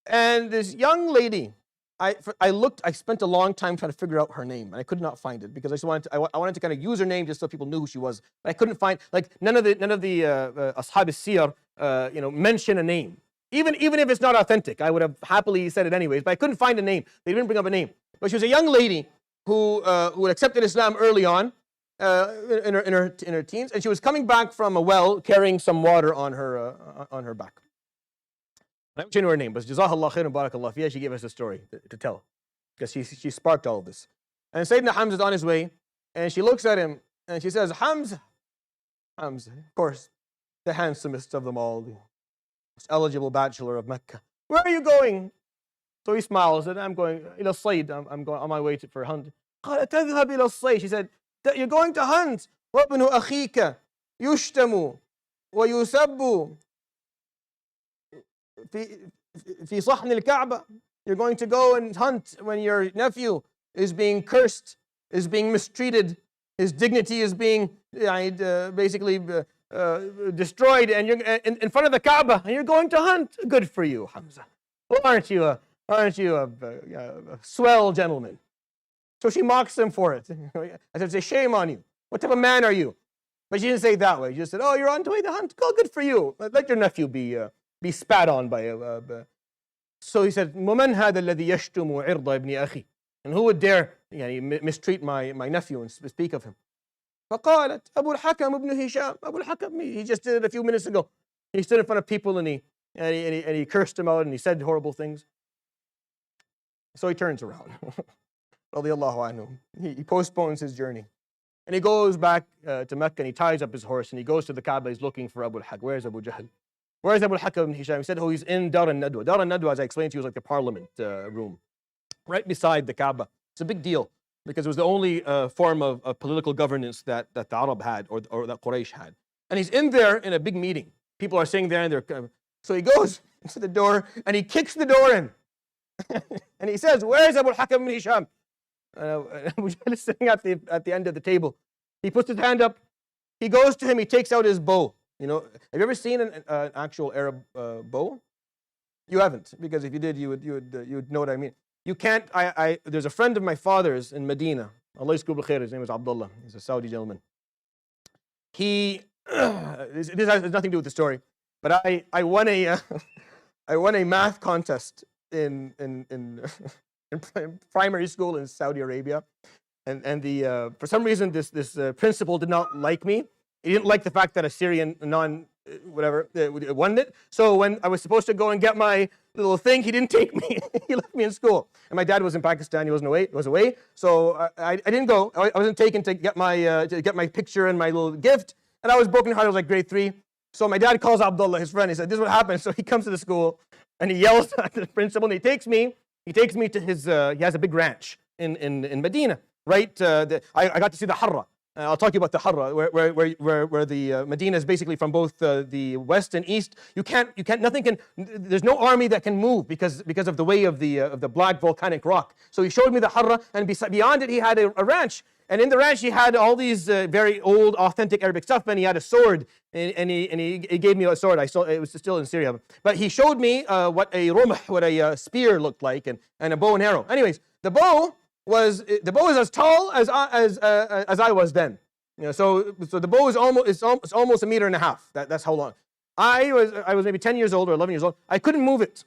And this young lady I spent a long time trying to figure out her name, and I could not find it because I just wanted to, I wanted to kind of use her name just so people knew who she was. But I couldn't find, like, none of the ashab al-siyar, mention a name. Even if it's not authentic, I would have happily said it anyways. But I couldn't find a name. They didn't bring up a name. But she was a young lady who accepted Islam early on, in her teens, and she was coming back from a well carrying some water on her back. I don't know her name, but Jazakallah khair and barakallah fiha, she gave us a story to tell, because she sparked all of this. And Sayyidina Hamza is on his way, and she looks at him, and she says, Hamza, of course, the handsomest of them all, the most eligible bachelor of Mecca. Where are you going? So he smiles, and I'm going, ila sayd, I'm going on my way for a hunt. She said, you're going to hunt. وَابْنُ أَخِيكَ يُشْتَمُ وَيُسَبُّ في صحن الكعبة. You're going to go and hunt when your nephew is being cursed, is being mistreated, his dignity is being basically destroyed, and you're in front of the Kaaba, and you're going to hunt. Good for you, Hamza. Well, aren't you a swell gentleman? So she mocks him for it. I said, say, shame on you. What type of man are you? But she didn't say it that way. She just said, oh, you're on the way to hunt. Oh, good for you. Let your nephew be spat on by a. So he said, وَمَنْ هَذَا الَّذِي يَشْتُمُ عِرْضَ ابْنِ أَخِي? And who would dare mistreat my nephew and speak of him? فقالت أبو الحكم ابن هشام. Abu al-Hakam, he just did it a few minutes ago. He stood in front of people and he cursed him out and he said horrible things. So he turns around. Radiallahu anhu. He postpones his journey. And he goes back to Mecca and he ties up his horse and he goes to the Kaaba. He's looking for Abu al-Hakam. Where's Abu Jahl? Where's Abu al-Hakam ibn Hisham? He said, oh, he's in Dar al-Nadwa. Dar al-Nadwa, as I explained to you, was like the parliament room, right beside the Kaaba. It's a big deal because it was the only form of political governance that the Arab had or that Quraysh had. And he's in there in a big meeting. People are sitting there and so he goes to the door and he kicks the door in. And he says, where's Abu al-Hakam ibn Hisham? Abu Jahl is sitting at the end of the table. He puts his hand up. He goes to him. He takes out his bow. Have you ever seen an actual Arab bow? You haven't, because if you did, you would know what I mean. You can't. There's a friend of my father's in Medina. Allah yaskur bil khair. His name is Abdullah. He's a Saudi gentleman. This has nothing to do with the story, but I won a math contest in primary school in Saudi Arabia, and for some reason this principal did not like me. He didn't like the fact that a Syrian won it. So when I was supposed to go and get my little thing, he didn't take me. He left me in school. And my dad was in Pakistan. He was away. So I didn't go. I wasn't taken to get my picture and my little gift. And I was broken hearted. I was like grade 3. So my dad calls Abdullah, his friend. He said, this is what happened. So he comes to the school and he yells at the principal and he takes me to his, he has a big ranch in Medina, right? I got to see the Harra. I'll talk to you about the Harra, where the Medina is basically from both the west and east. There's no army that can move because of the way of the black volcanic rock. So he showed me the Harra, and beyond it he had a ranch. And in the ranch he had all these very old, authentic Arabic stuff, and he had a sword, and he gave me a sword. It was still in Syria. But he showed me what a spear looked like, and a bow and arrow. Anyways, the bow is as tall as I was then. So the bow is almost 1.5 meters. That's how long. I was maybe 10 years old or 11 years old. I couldn't move it.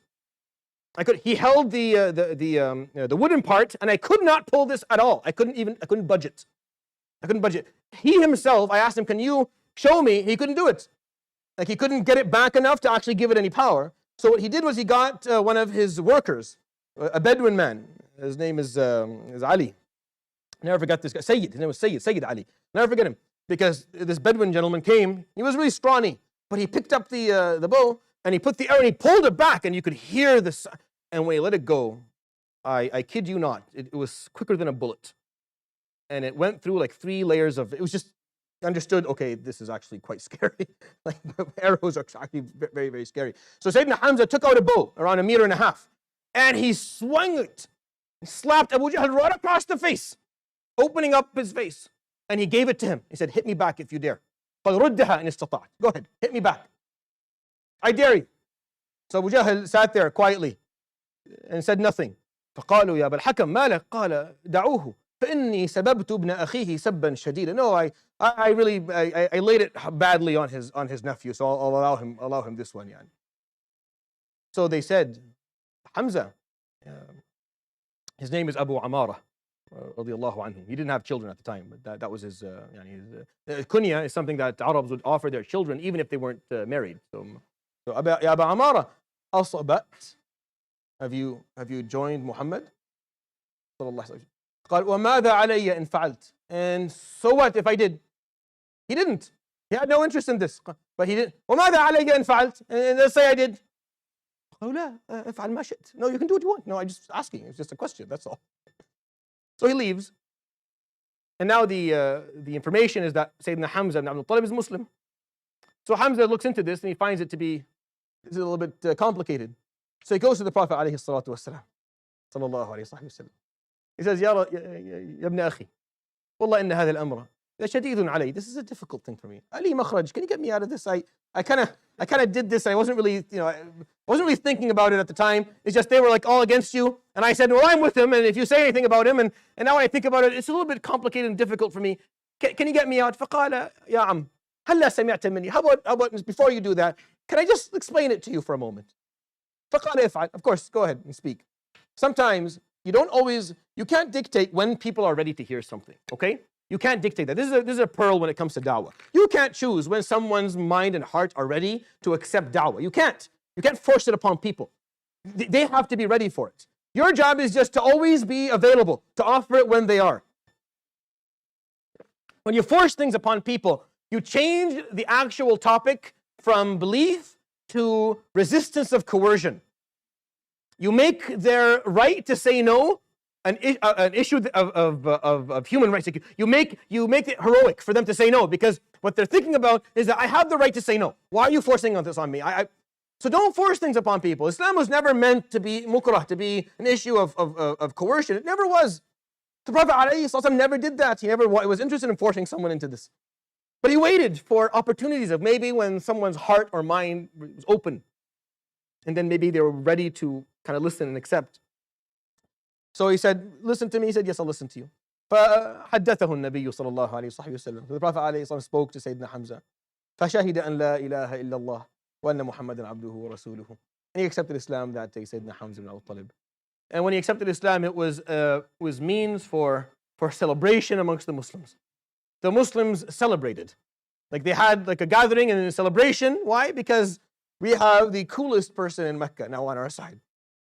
He held the wooden part, and I could not pull this at all. I couldn't budge it. He himself, I asked him, can you show me? He couldn't do it. Like, he couldn't get it back enough to actually give it any power. So what he did was he got one of his workers, a Bedouin man. His name is Ali. Never forget this guy. Sayyid. His name was Sayyid Ali. Never forget him, because this Bedouin gentleman came. He was really scrawny, but he picked up the bow and he put the arrow and he pulled it back, and you could hear the sound. And when he let it go, I kid you not, it was quicker than a bullet, and it went through like 3 layers of. It was just understood. Okay, this is actually quite scary. Like, arrows are actually very, very scary. So Sayyidina Hamza took out a bow around 1.5 meters, and he swung it. Slapped Abu Jahl right across the face, opening up his face, and he gave it to him. He said, hit me back if you dare. Go ahead, hit me back. I dare you. So Abu Jahl sat there quietly and said nothing. فقالوا يا أبا الحكم ما لك؟ قال دعوه فإني سببت ابن أخيه سبا شديدا. No, I laid it badly on his nephew, so I'll allow him this one. يعني. So they said, Hamza, his name is Abu Amara, radiallahu anhu. He didn't have children at the time, but that was his. Kunya is something that Arabs would offer their children even if they weren't married. So Ya Abu Amara, أصبت. Have you joined Muhammad? قال وماذا علي إن فعلت? And so what if I did? He didn't. He had no interest in this. But he did. وماذا علي إن فعلت? And let's say I did. قالوا لا افعل ما شئت. No, you can do what you want. No, I'm just asking. It's just a question. That's all. So he leaves. And now the information is that Sayyidina Hamza ibn Abdul Talib is Muslim. So Hamza looks into this and he finds it to be a little bit complicated. So he goes to the Prophet عليه الصلاة والسلام صلى الله عليه وسلم. He says, يا ابن أخي والله إن هذا الأمر شديد علي. This is a difficult thing for me. Ali makhraj, can you get me out of this? I kind of did this. I wasn't really, I wasn't really thinking about it at the time. It's just they were like all against you, and I said, well, I'm with him, and if you say anything about him, and now when I think about it, it's a little bit complicated and difficult for me. Can you get me out? فقال يا عم هلا سمعت مني. How about before you do that, can I just explain it to you for a moment? فقال افعل. Of course, go ahead and speak. Sometimes you can't dictate when people are ready to hear something. Okay. You can't dictate that. This is a pearl when it comes to da'wah. You can't choose when someone's mind and heart are ready to accept da'wah. You can't. You can't force it upon people. They have to be ready for it. Your job is just to always be available, to offer it when they are. When you force things upon people, you change the actual topic from belief to resistance of coercion. You make their right to say no an issue of human rights. You make it heroic for them to say no, because what they're thinking about is that I have the right to say no. Why are you forcing this on me? So don't force things upon people. Islam was never meant to be mukrah, to be an issue of coercion. It never was. The Prophet ﷺ never did that. He never was interested in forcing someone into this. But he waited for opportunities of maybe when someone's heart or mind was open, and then maybe they were ready to kind of listen and accept. So he said, listen to me. He said, yes, I'll listen to you. فحدثه النبي صلى الله عليه وسلم. So the Prophet ﷺ spoke to Sayyidina Hamza. فشهد أن لا إله إلا الله وأن محمدا عبده ورسوله. And he accepted Islam that day, Sayyidina Hamza ibn Abu Talib. And when he accepted Islam, it was means for celebration amongst the Muslims. The Muslims celebrated. Like they had like a gathering and a celebration. Why? Because we have the coolest person in Mecca now on our side.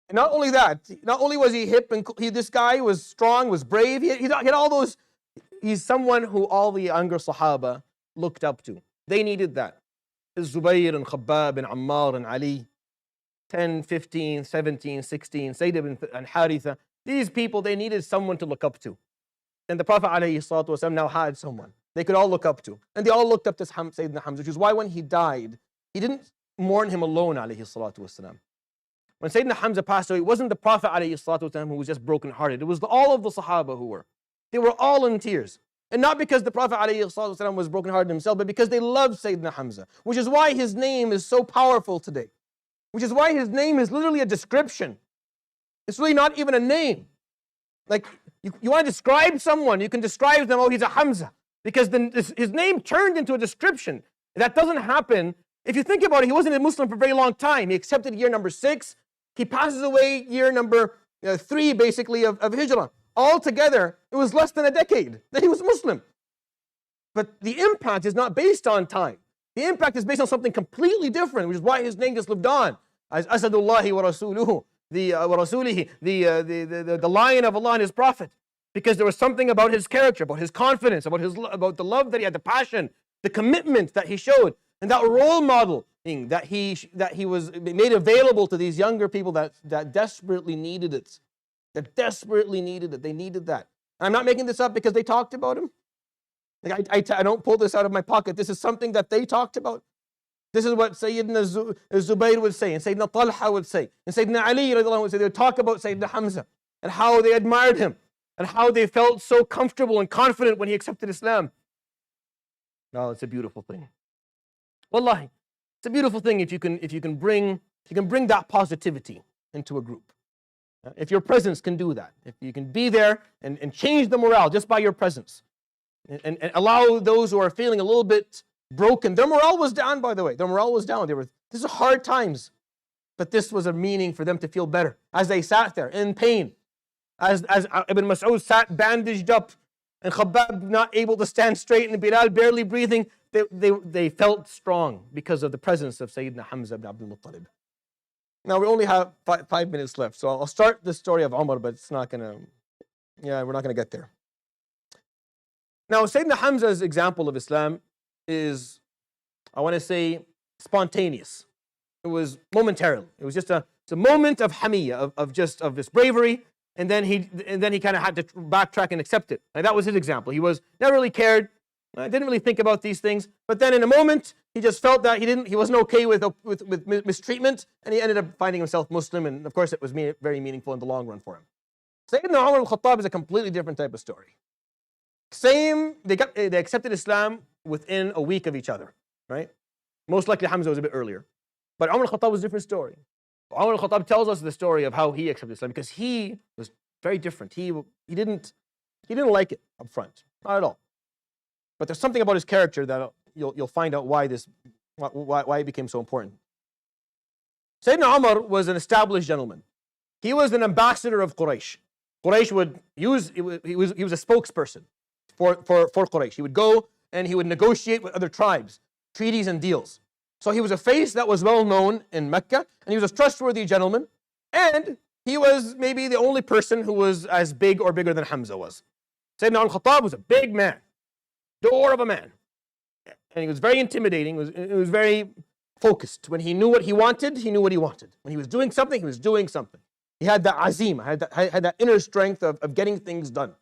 And not only that, not only was he hip and this guy was strong, was brave, he had all those. He's someone who all the younger Sahaba looked up to. They needed that. Zubayr and Khabbab and Ammar and Ali, 10, 15, 17, 16, Zayd and Haritha. These people, they needed someone to look up to. And the Prophet ﷺ now had someone they could all look up to. And they all looked up to Sayyidina Hamza, which is why when he died, he didn't mourn him alone, ﷺ. When Sayyidina Hamza passed away, it wasn't the Prophet ﷺ who was just brokenhearted. It was all of the Sahaba who were. They were all in tears. And not because the Prophet ﷺ was brokenhearted himself, but because they loved Sayyidina Hamza, which is why his name is so powerful today. Which is why his name is literally a description. It's really not even a name. Like, you want to describe someone, you can describe them, oh, he's a Hamza. Because then his name turned into a description. That doesn't happen. If you think about it, he wasn't a Muslim for a very long time. He accepted year number 6. He passes away year number 3, basically, of Hijrah. Altogether, it was less than a decade that he was Muslim. But the impact is not based on time. The impact is based on something completely different, which is why his name just lived on. As Asadullahi wa Rasuluhu, the lion of Allah and His Prophet. Because there was something about his character, about his confidence, about the love that he had, the passion, the commitment that he showed, and that role model that he was made available to these younger people that desperately needed it. That desperately needed it. They needed that. And I'm not making this up because they talked about him. Like I don't pull this out of my pocket. This is something that they talked about. This is what Sayyidina Zubayr would say, and Sayyidina Talha would say, and Sayyidina Ali would say. They would talk about Sayyidina Hamza and how they admired him and how they felt so comfortable and confident when he accepted Islam. No, it's a beautiful thing. Wallahi, it's a beautiful thing if you can bring that positivity into a group. If your presence can do that, if you can be there and change the morale just by your presence, and allow those who are feeling a little bit broken, their morale was down, by the way. Their morale was down. This is hard times, but this was a meaning for them to feel better as they sat there in pain, as Ibn Mas'ud sat bandaged up, and Khabbab not able to stand straight, and Bilal barely breathing. They felt strong because of the presence of Sayyidina Hamza ibn Abdul Muttalib. Now we only have 5 minutes left, so I'll start the story of Umar, but it's not gonna, we're not gonna get there. Now Sayyidina Hamza's example of Islam is, I want to say, spontaneous. It was momentarily. It was just it's a moment of hamiyya, of this bravery, and then he kind of had to backtrack and accept it. Like that was his example. He never really cared, didn't really think about these things, but then in a moment he just felt that he wasn't okay with mistreatment, and he ended up finding himself Muslim, and of course it was very meaningful in the long run for him. Sayyidina Umar al-Khattab is a completely different type of story. They accepted Islam within a week of each other, right? Most likely Hamza was a bit earlier, but Umar al-Khattab was a different story. Umar al-Khattab tells us the story of how he accepted Islam because he was very different. He didn't like it up front, not at all. But there's something about his character that you'll find out why it became so important. Sayyidina Umar was an established gentleman. He was an ambassador of Quraysh. Quraysh he was a spokesperson for Quraysh. He would go and he would negotiate with other tribes, treaties and deals. So he was a face that was well known in Mecca, and he was a trustworthy gentleman, and he was maybe the only person who was as big or bigger than Hamza was. Sayyidina al-Khattab was a big man, door of a man, and he was very intimidating. He was very focused. When he knew what he wanted, he knew what he wanted. When he was doing something, he was doing something. He had that azim, had that inner strength of getting things done.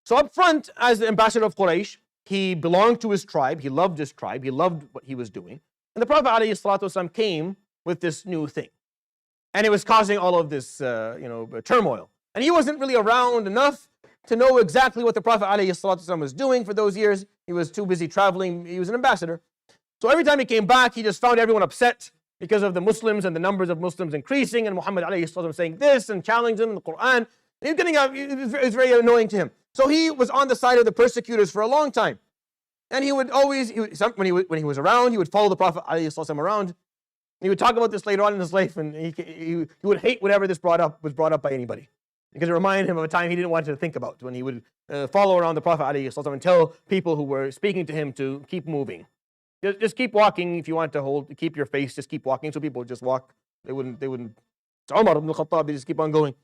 So up front, as the ambassador of Quraysh, he belonged to his tribe. He loved his tribe. He loved what he was doing. And the Prophet ﷺ came with this new thing. And it was causing all of this turmoil. And he wasn't really around enough to know exactly what the Prophet ﷺ was doing for those years. He was too busy traveling. He was an ambassador. So every time he came back, he just found everyone upset because of the Muslims and the numbers of Muslims increasing, and Muhammad ﷺ saying this and challenging him in the Quran. It was very annoying to him. So he was on the side of the persecutors for a long time. And he would always, when he was around, he would follow the Prophet ﷺ around. He would talk about this later on in his life, and he would hate whenever this was brought up by anybody, because it reminded him of a time he didn't want to think about, when he would follow around the Prophet ﷺ and tell people who were speaking to him to keep moving. Just keep walking. If you want to keep your face, just keep walking. So people would just walk. They wouldn't. It's Umar ibn al-Khattab, they just keep on going.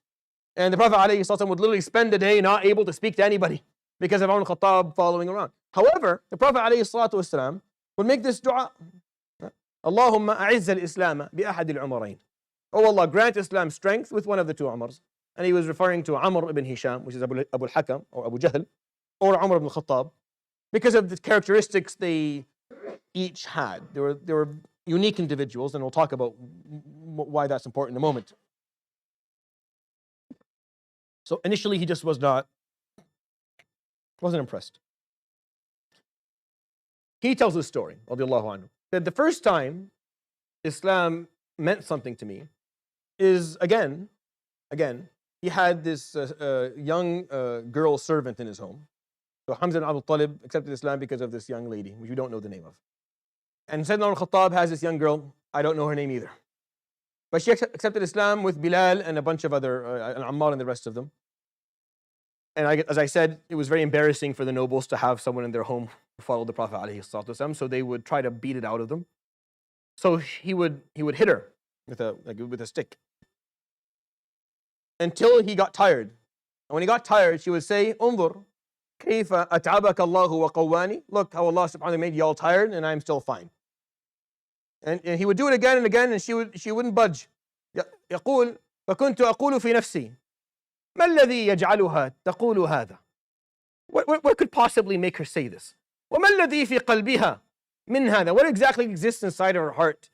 And the Prophet ﷺ would literally spend the day not able to speak to anybody because of Umar al-Khattab following around. However, the Prophet ﷺ would make this dua: Allahumma a'izz al-Islam bi ahad al-Umarayn. Oh Allah, grant Islam strength with one of the two Umars. And he was referring to Amr ibn Hisham, which is Abu al-Hakam or Abu Jahl, or Umar ibn al-Khattab, because of the characteristics they each had. They were unique individuals, and we'll talk about why that's important in a moment. So initially he just wasn't impressed. He tells this story, radiallahu anhu, that the first time Islam meant something to me is, again, he had this young girl servant in his home. So Hamza ibn Abdul Talib accepted Islam because of this young lady, which we don't know the name of. And Sayyidina al-Khattab has this young girl, I don't know her name either. But she accepted Islam with Bilal and a bunch of other, Ammar and the rest of them. And as I said, it was very embarrassing for the nobles to have someone in their home who followed the Prophet ﷺ, so they would try to beat it out of them. So he would hit her with a stick until he got tired. And when he got tired, she would say, Unzur, kayfa at'abaka Allahu wa qawwani. Look how Allah subhanahu wa ta'ala made you all tired and I'm still fine. And he would do it again and again, and she wouldn't budge. يقول فكنت أقول في نفسي ما الذي يجعلها تقول هذا? What could possibly make her say this? وما الذي في قلبها من هذا? What exactly exists inside of her heart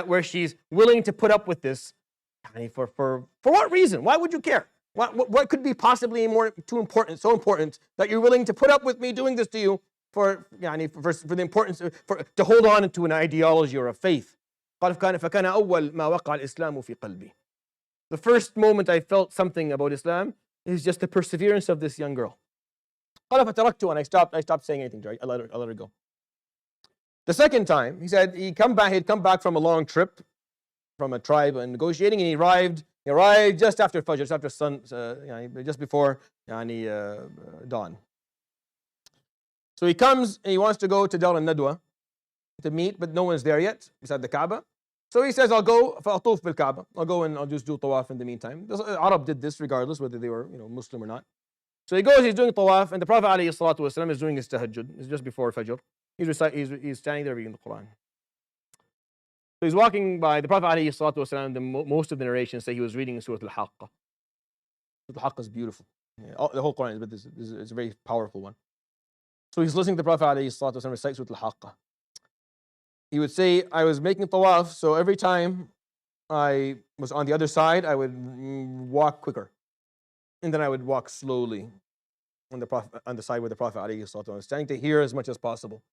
where she's willing to put up with this? For what reason? Why would you care? What could be possibly so important that you're willing to put up with me doing this to you for the importance to hold on to an ideology or a faith? قال فكان أول ما وقع الإسلام في قلبي. the first moment I felt something about Islam is just the perseverance of this young girl. قال فتركته, and I stopped saying anything to her. I let her go. The second time, he said he'd come back from a long trip from a tribe and negotiating, and he arrived just after Fajr, just after sun, just before dawn. So he comes and he wants to go to Dar al-Nadwa to meet, but no one's there yet beside the Kaaba. So he says, I'll go فأطوف بالكعبة. I'll go and I'll just do tawaf in the meantime. The Arab did this regardless whether they were Muslim or not. So he goes, he's doing tawaf, and the Prophet ﷺ is doing his tahajjud. It's just before Fajr. He's standing there reading the Quran. So he's walking by the Prophet ﷺ. Most of the narrations say he was reading Surah Al-Halaqah. Surah Al-Halaqah is beautiful. The whole Quran is, but this is a very powerful one. So he's listening to the Prophet ﷺ recite Surah Al-Halaqah. He would say, I was making tawaf, so every time I was on the other side, I would walk quicker. And then I would walk slowly on the side where the Prophet ﷺ was standing to hear as much as possible.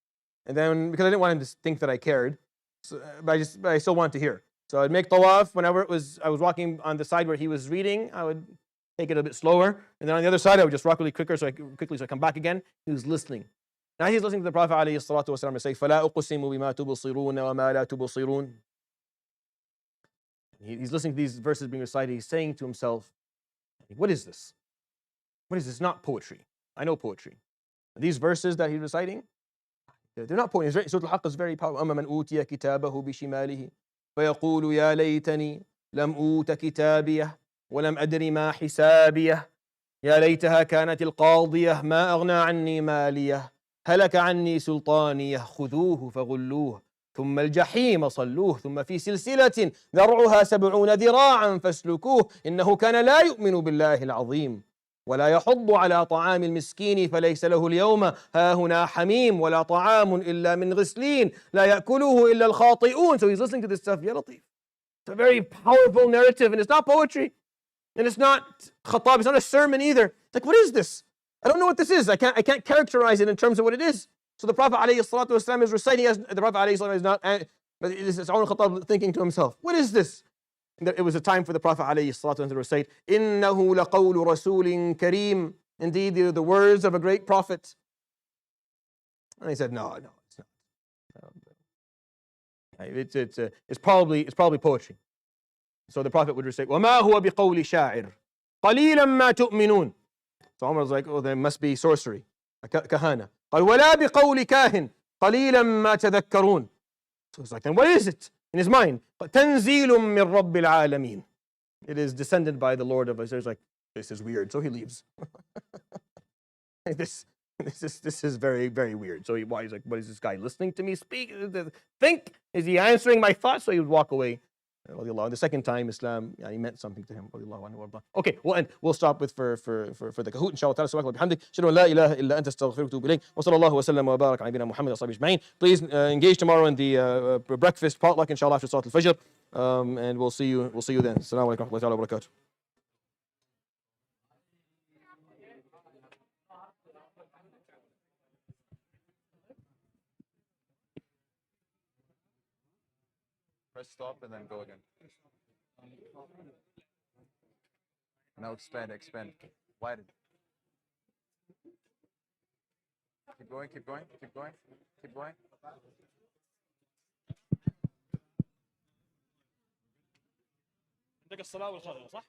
And then, because I didn't want him to think that I cared, but I still wanted to hear. So I'd make tawaf whenever I was walking on the side where he was reading, I would take it a bit slower. And then on the other side, I would just walk really quicker so I come back again. He was listening. Now he's listening to the Prophet ﷺ say, فَلَا أُقْسِمُ بِمَا تُبْصِرُونَ وَمَا لَا تُبْصِرُونَ. He's listening to these verses being recited. He's saying to himself, what is this? What is this? Not poetry. I know poetry. These verses that he's reciting, they're not poetry. Surah Al-Haqq is very powerful. أَمَّا مَنْ أُوتِيَ كِتَابَهُ بِشِمَالِهِ فَيَقُولُ يَا لَيْتَنِي لَمْ أُوتَ كِتَابِيَهْ وَلَمْ أَدْرِ مَا حِسَابِيَهْ يَا لَيْتَهَا كَانَتِ الْقَاضِيَةَ مَا أَغْنَى عَنِّي مَالِيَهْ هلك عني سلطانيه خذوه فغلوه ثم الجحيم صلوه ثم في سلسلة ذرعها 70 ذراعا فاسلكوه إنه كان لا يؤمن بالله العظيم ولا يحض على طعام المسكين فليس له اليوم هاهنا حميم ولا طعام إلا من غسلين لا يأكله إلا الخاطئون. So he's listening to this stuff. Ya Latif. It's a very powerful narrative, and it's not poetry, and it's not khatab, it's not a sermon either. It's like, what is this? I don't know what this is. I can't characterize it in terms of what it is. So the Prophet ﷺ is reciting as the Prophet ﷺ is not, but it is Umar Khattab thinking to himself, what is this? And it was a time for the Prophet ﷺ to recite, إِنَّهُ لَقَوْلُ رَسُولٍ كَرِيمٍ. Indeed, they're the words of a great prophet. And he said, no, it's not. It's probably poetry. So the Prophet would recite, وَمَا هُوَ بِقَوْلِ شَاعِرٍ قَلِيلًا مَا تُؤْمِنُونَ. So Umar was like, oh, there must be sorcery, kahana. قال ولا بقول كاهن قليلا ما تذكرون. So he's like, then what is it? In his mind, تنزيل من رب العالمين. It is descended by the Lord of us. He's like, this is weird. So he leaves. This is very, very weird. So he's like, what is this guy listening to me speak? Think? Is he answering my thoughts? So he would walk away. The second time, Islam, he meant something to him. Okay, we'll stop with for the Kahoot, inshallah. Subhanakallah, bihamdik. La ilaha illa anta astaghfiruka wa atubu ilayk. Wa sallallahu wa sallam wa barak ala nabiyyina Muhammad wa sahbihi ajma'in. Please engage tomorrow in the breakfast potluck, inshallah, after Salat al-Fajr. And we'll see you then. Assalamu alaikum wa rahmatullahi wa barakatuh. Press stop and then go again. Now expand. Widen. Keep going. عندك الصلاة والخضرة صح؟